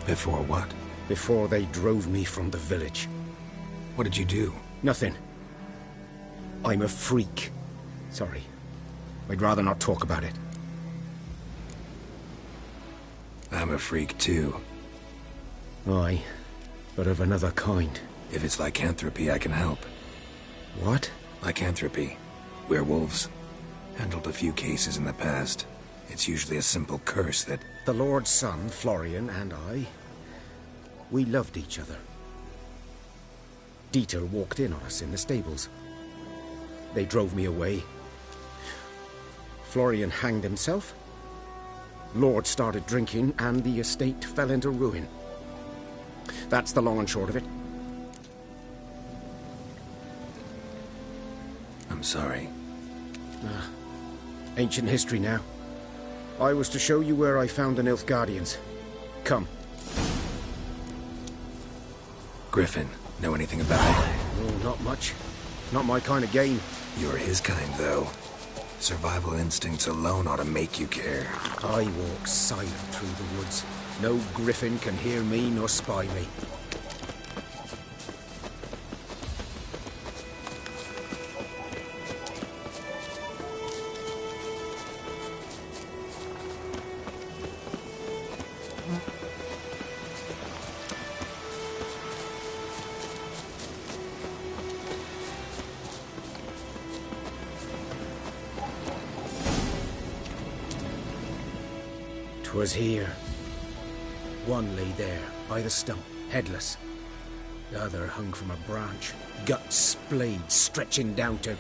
Before what? Before they drove me from the village. What did you do? Nothing. I'm a freak. Sorry. I'd rather not talk about it. I'm a freak too. Aye, but of another kind. If it's lycanthropy, I can help. What? Lycanthropy. Werewolves. Handled a few cases in the past. It's usually a simple curse that... The Lord's son, Florian, and I... we loved each other. Dieter walked in on us in the stables. They drove me away. Florian hanged himself. Lord started drinking, and the estate fell into ruin. That's the long and short of it. I'm sorry. Ancient history now. I was to show you where I found the Nilfgaardians. Come. Griffin, know anything about it? Oh, not much. Not my kind of game. You're his kind, though. Survival instincts alone ought to make you care. I walk silent through the woods. No griffin can hear me nor spy me. Was here. One lay there, by the stump, headless. The other hung from a branch, guts splayed, stretching down to...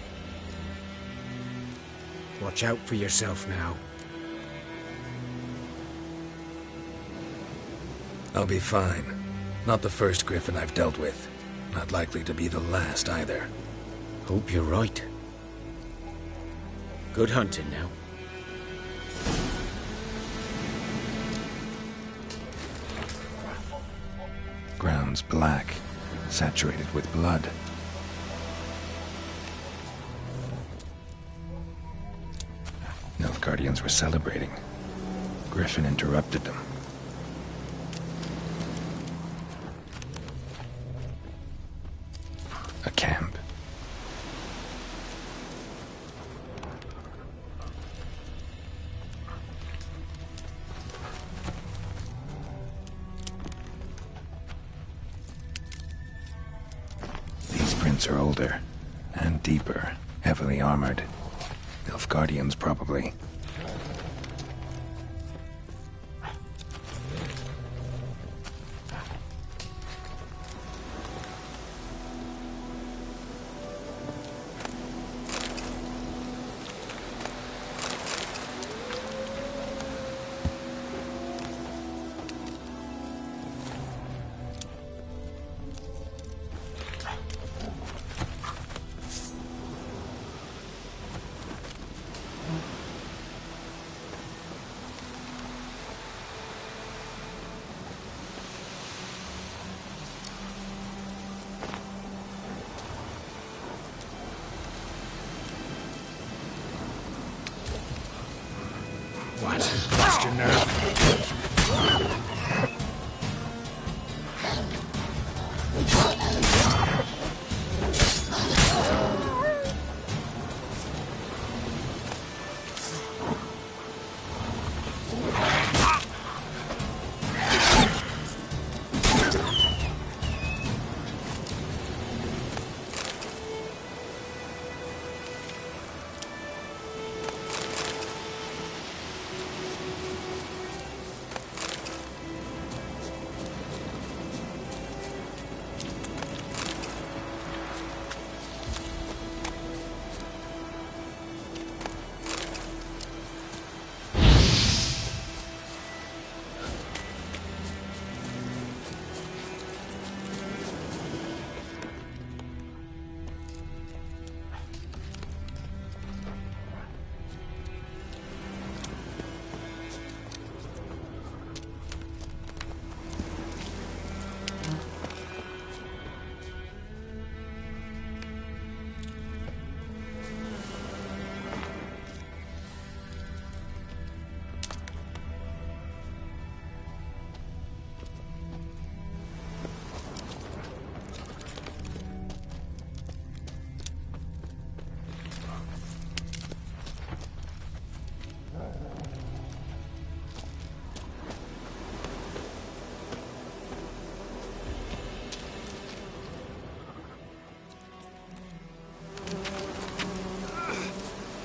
Watch out for yourself now. I'll be fine. Not the first griffin I've dealt with. Not likely to be the last, either. Hope you're right. Good hunting now. Ground's black, saturated with blood. Nilfgaardians were celebrating. Griffin interrupted them. A camp. Are older and deeper, heavily armored. Nilfgaardians, probably. What? Lost your nerve?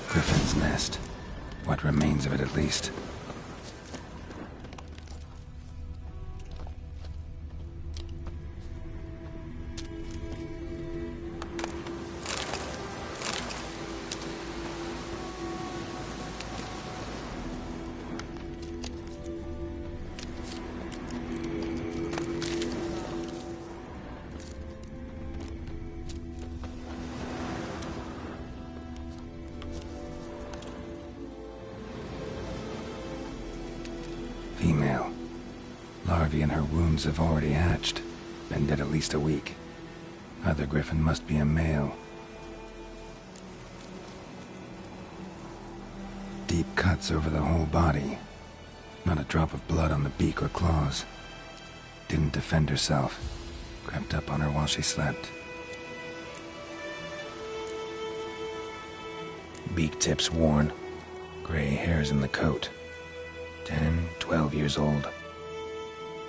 Griffin's nest. What remains of it, at least. Female. Larvae in her wounds have already hatched. Been dead at least a week. Other griffin must be a male. Deep cuts over the whole body. Not a drop of blood on the beak or claws. Didn't defend herself. Crept up on her while she slept. Beak tips worn. Gray hairs in the coat. 10, 12 years old.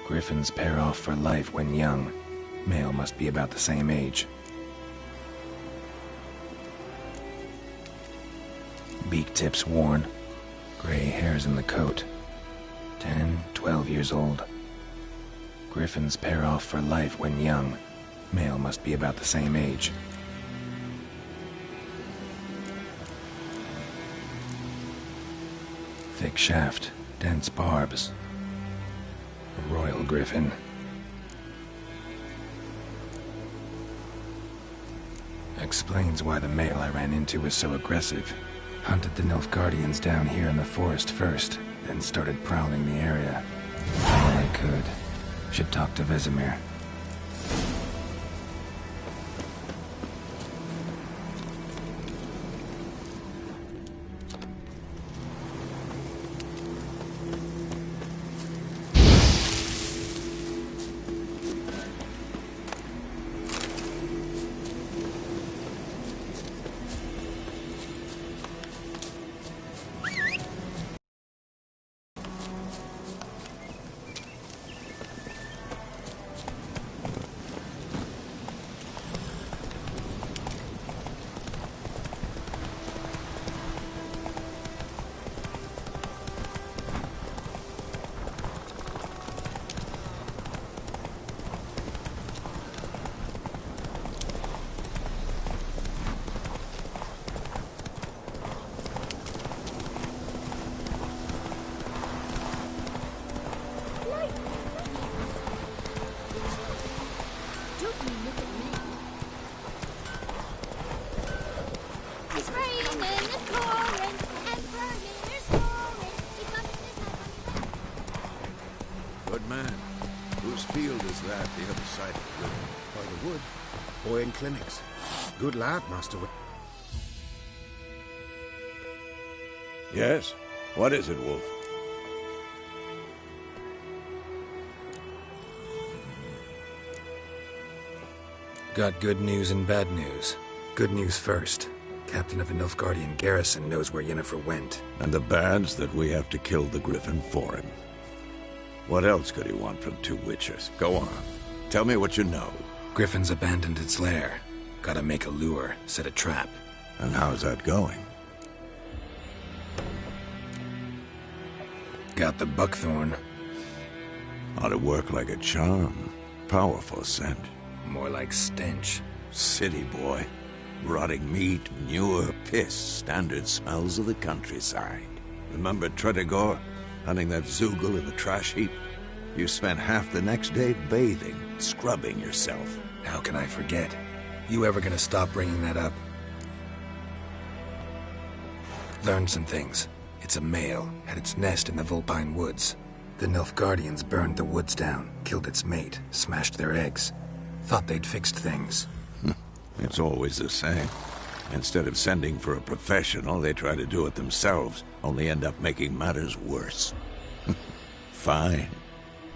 Griffins pair off for life when young. Male must be about the same age. Beak tips worn. Gray hairs in the coat. 10, 12 years old. Griffins pair off for life when young. Male must be about the same age. Thick shaft. Dense barbs. A royal griffin. Explains why the male I ran into was so aggressive. Hunted the Nilfgaardians down here in the forest first, then started prowling the area. All I could. Should talk to Vesemir. Good man. Whose field is that, the other side of the river? By the wood. Boy in clinics. Good lad, Master. Yes? What is it, Wolf? Got good news and bad news. Good news first. Captain of a Nilfgaardian garrison knows where Yennefer went. And the bad's that we have to kill the Griffin for him. What else could he want from two witchers? Go on. Tell me what you know. Griffin's abandoned its lair. Gotta make a lure, set a trap. And how's that going? Got the buckthorn. Ought to work like a charm. Powerful scent. More like stench. City boy. Rotting meat, manure, piss. Standard smells of the countryside. Remember Tretogor? Hunting that Zoogle in the trash heap? You spent half the next day bathing, scrubbing yourself. How can I forget? You ever gonna stop bringing that up? Learned some things. It's a male, had its nest in the Vulpine Woods. The Nilfgaardians burned the woods down, killed its mate, smashed their eggs. Thought they'd fixed things. It's always the same. Instead of sending for a professional, they try to do it themselves, only end up making matters worse. Fine.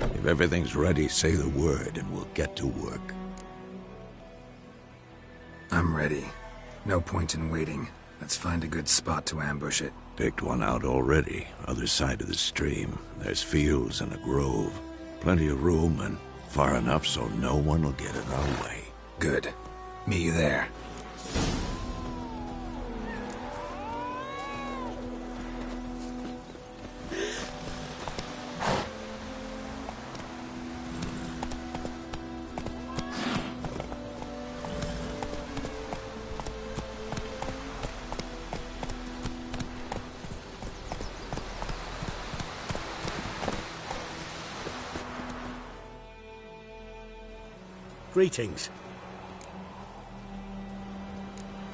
If everything's ready, say the word and we'll get to work. I'm ready. No point in waiting. Let's find a good spot to ambush it. Picked one out already, other side of the stream. There's fields and a grove. Plenty of room and far enough so no one will get in our way. Good. Meet you there. Greetings.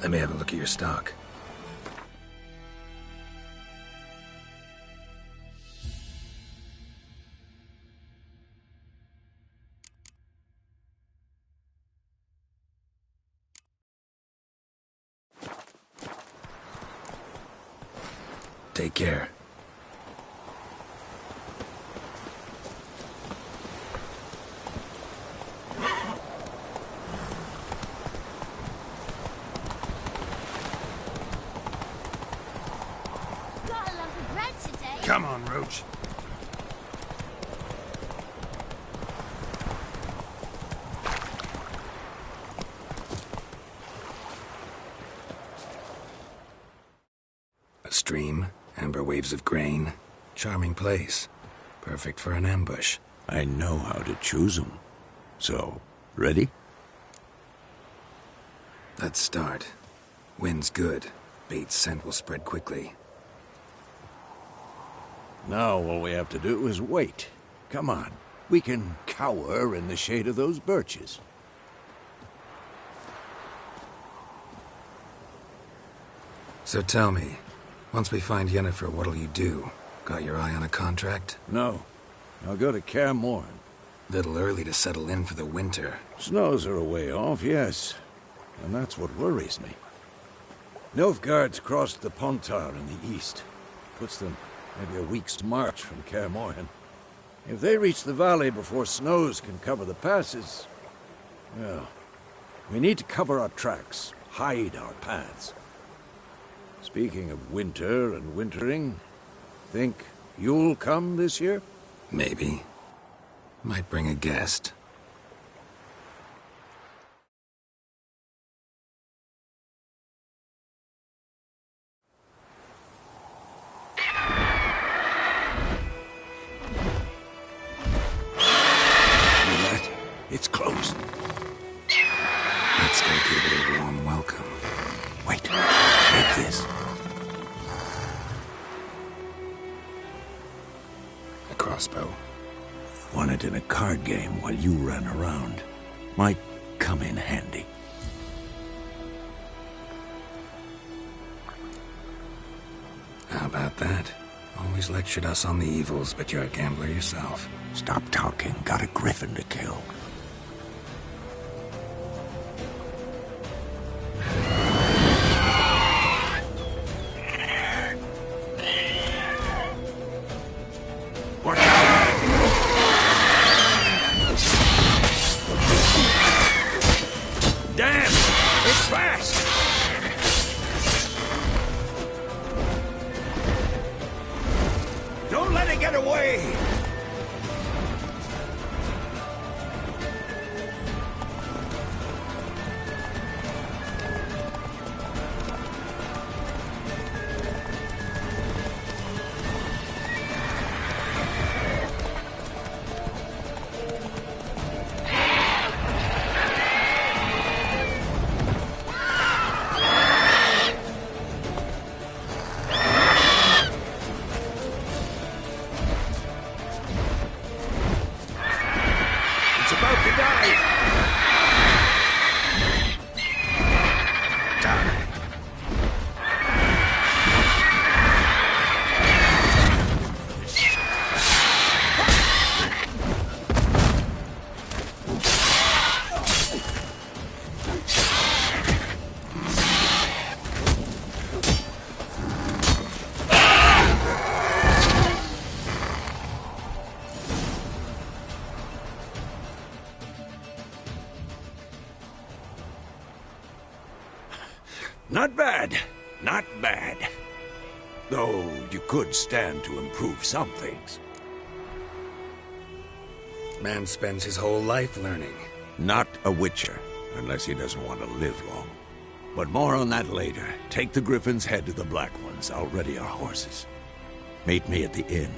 Let me have a look at your stock. Take care. Come on, Roach. A stream, amber waves of grain. Charming place. Perfect for an ambush. I know how to choose them. So, ready? Let's start. Wind's good. Bait's scent will spread quickly. Now all we have to do is wait. Come on. We can cower in the shade of those birches. So tell me, once we find Yennefer, what'll you do? Got your eye on a contract? No. I'll go to Kaer Morhen. Little early to settle in for the winter. Snows are a way off, yes. And that's what worries me. Nilfgaard's crossed the Pontar in the east. Puts them maybe a week's march from Kaer Morhen. If they reach the valley before snows can cover the passes, well, we need to cover our tracks, hide our paths. Speaking of winter and wintering, think you'll come this year? Maybe. Might bring a guest. It's close. Let's go give it a warm welcome. Wait, take this. A crossbow. Won it in a card game while you ran around. Might come in handy. How about that? Always lectured us on the evils, but you're a gambler yourself. Stop talking. Got a griffin to kill. way! Not bad. Not bad. Though you could stand to improve some things. Man spends his whole life learning. Not a witcher, unless he doesn't want to live long. But more on that later. Take the Griffin's head to the Black Ones. I'll ready our horses. Meet me at the inn.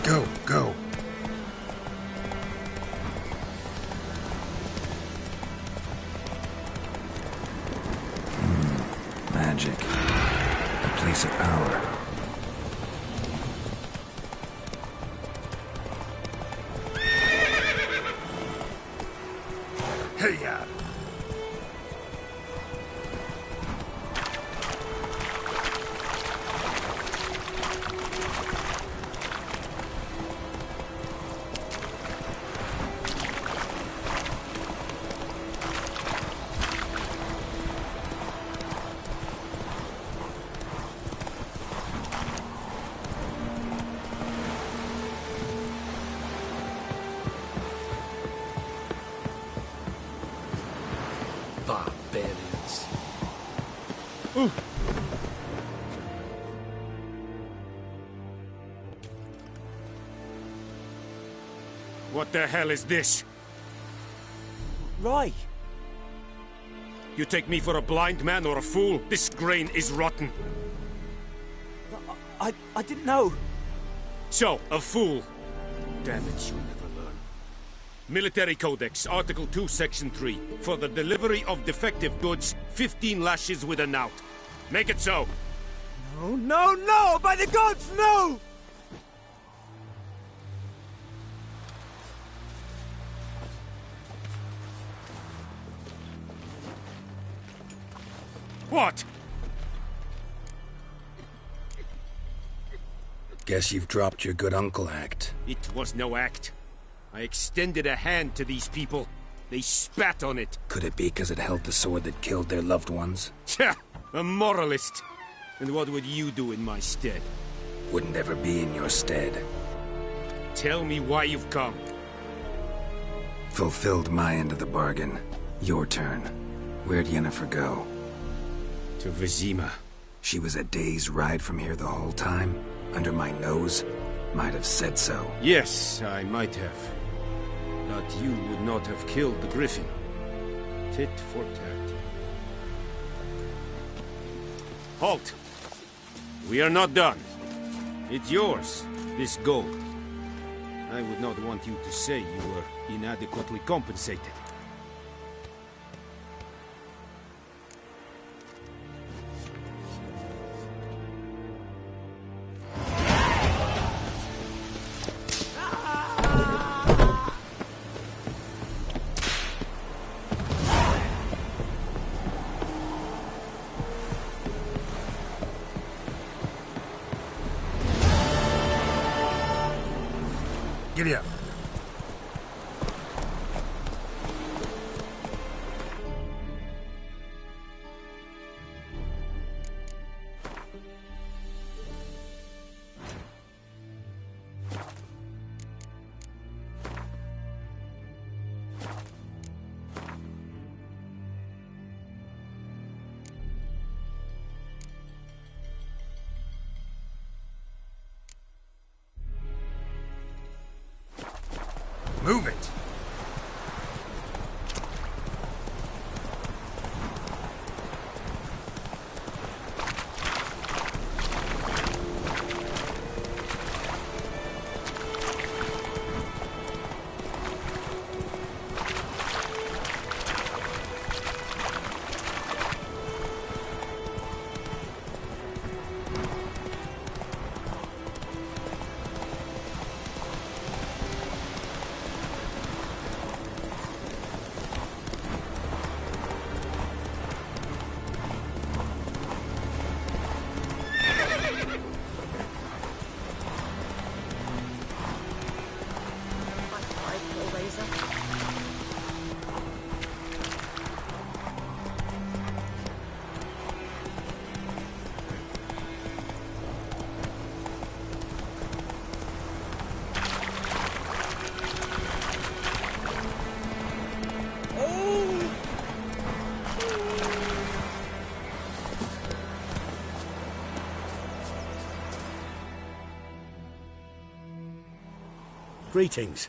Go, go. Magic. A place of power. Hey-ya! Barbarians. What the hell is this? Rye! You take me for a blind man or a fool? This grain is rotten. I didn't know. So, a fool. Damn it, you'll never learn. Military Codex, Article 2, Section 3. For the delivery of defective goods, 15 lashes with a knout. Make it so. No, no, no! By the gods, no! What? Guess you've dropped your good uncle act. It was no act. I extended a hand to these people. They spat on it. Could it be because it held the sword that killed their loved ones? Tja, a moralist. And what would you do in my stead? Wouldn't ever be in your stead. Tell me why you've come. Fulfilled my end of the bargain. Your turn. Where'd Yennefer go? To Vizima. She was a day's ride from here the whole time? Under my nose? Might have said so. Yes, I might have. But you would not have killed the Griffin. Tit for tat. Halt! We are not done. It's yours, this gold. I would not want you to say you were inadequately compensated. Giddy up. Move it! Greetings.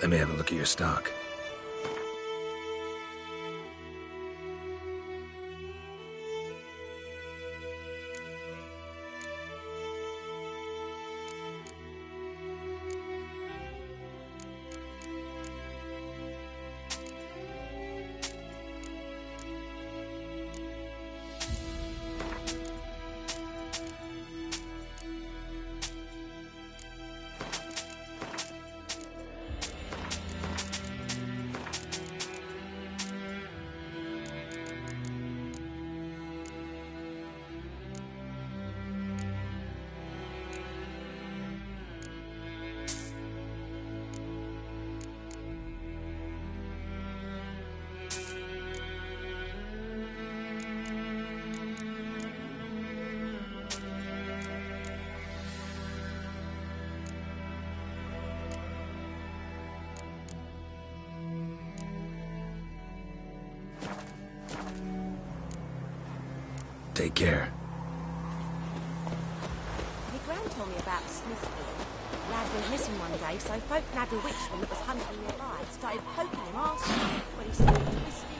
Let me have a look at your stock. Take care. My gran told me about Smithfield. Lad went missing one day, so folk nabbed a witchman that was hunting nearby and started poking him arsehole when he said he was whiskey.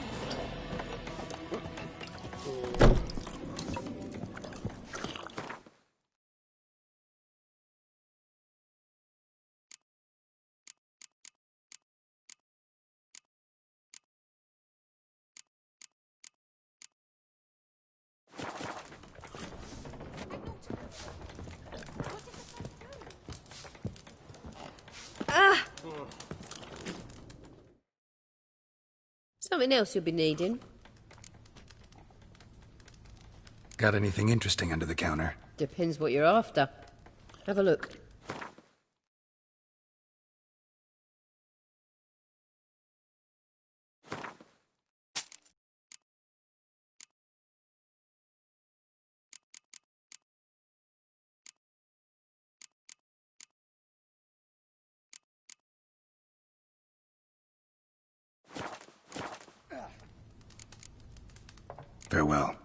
Something else you'll be needing. Got anything interesting under the counter? Depends what you're after. Have a look. Farewell.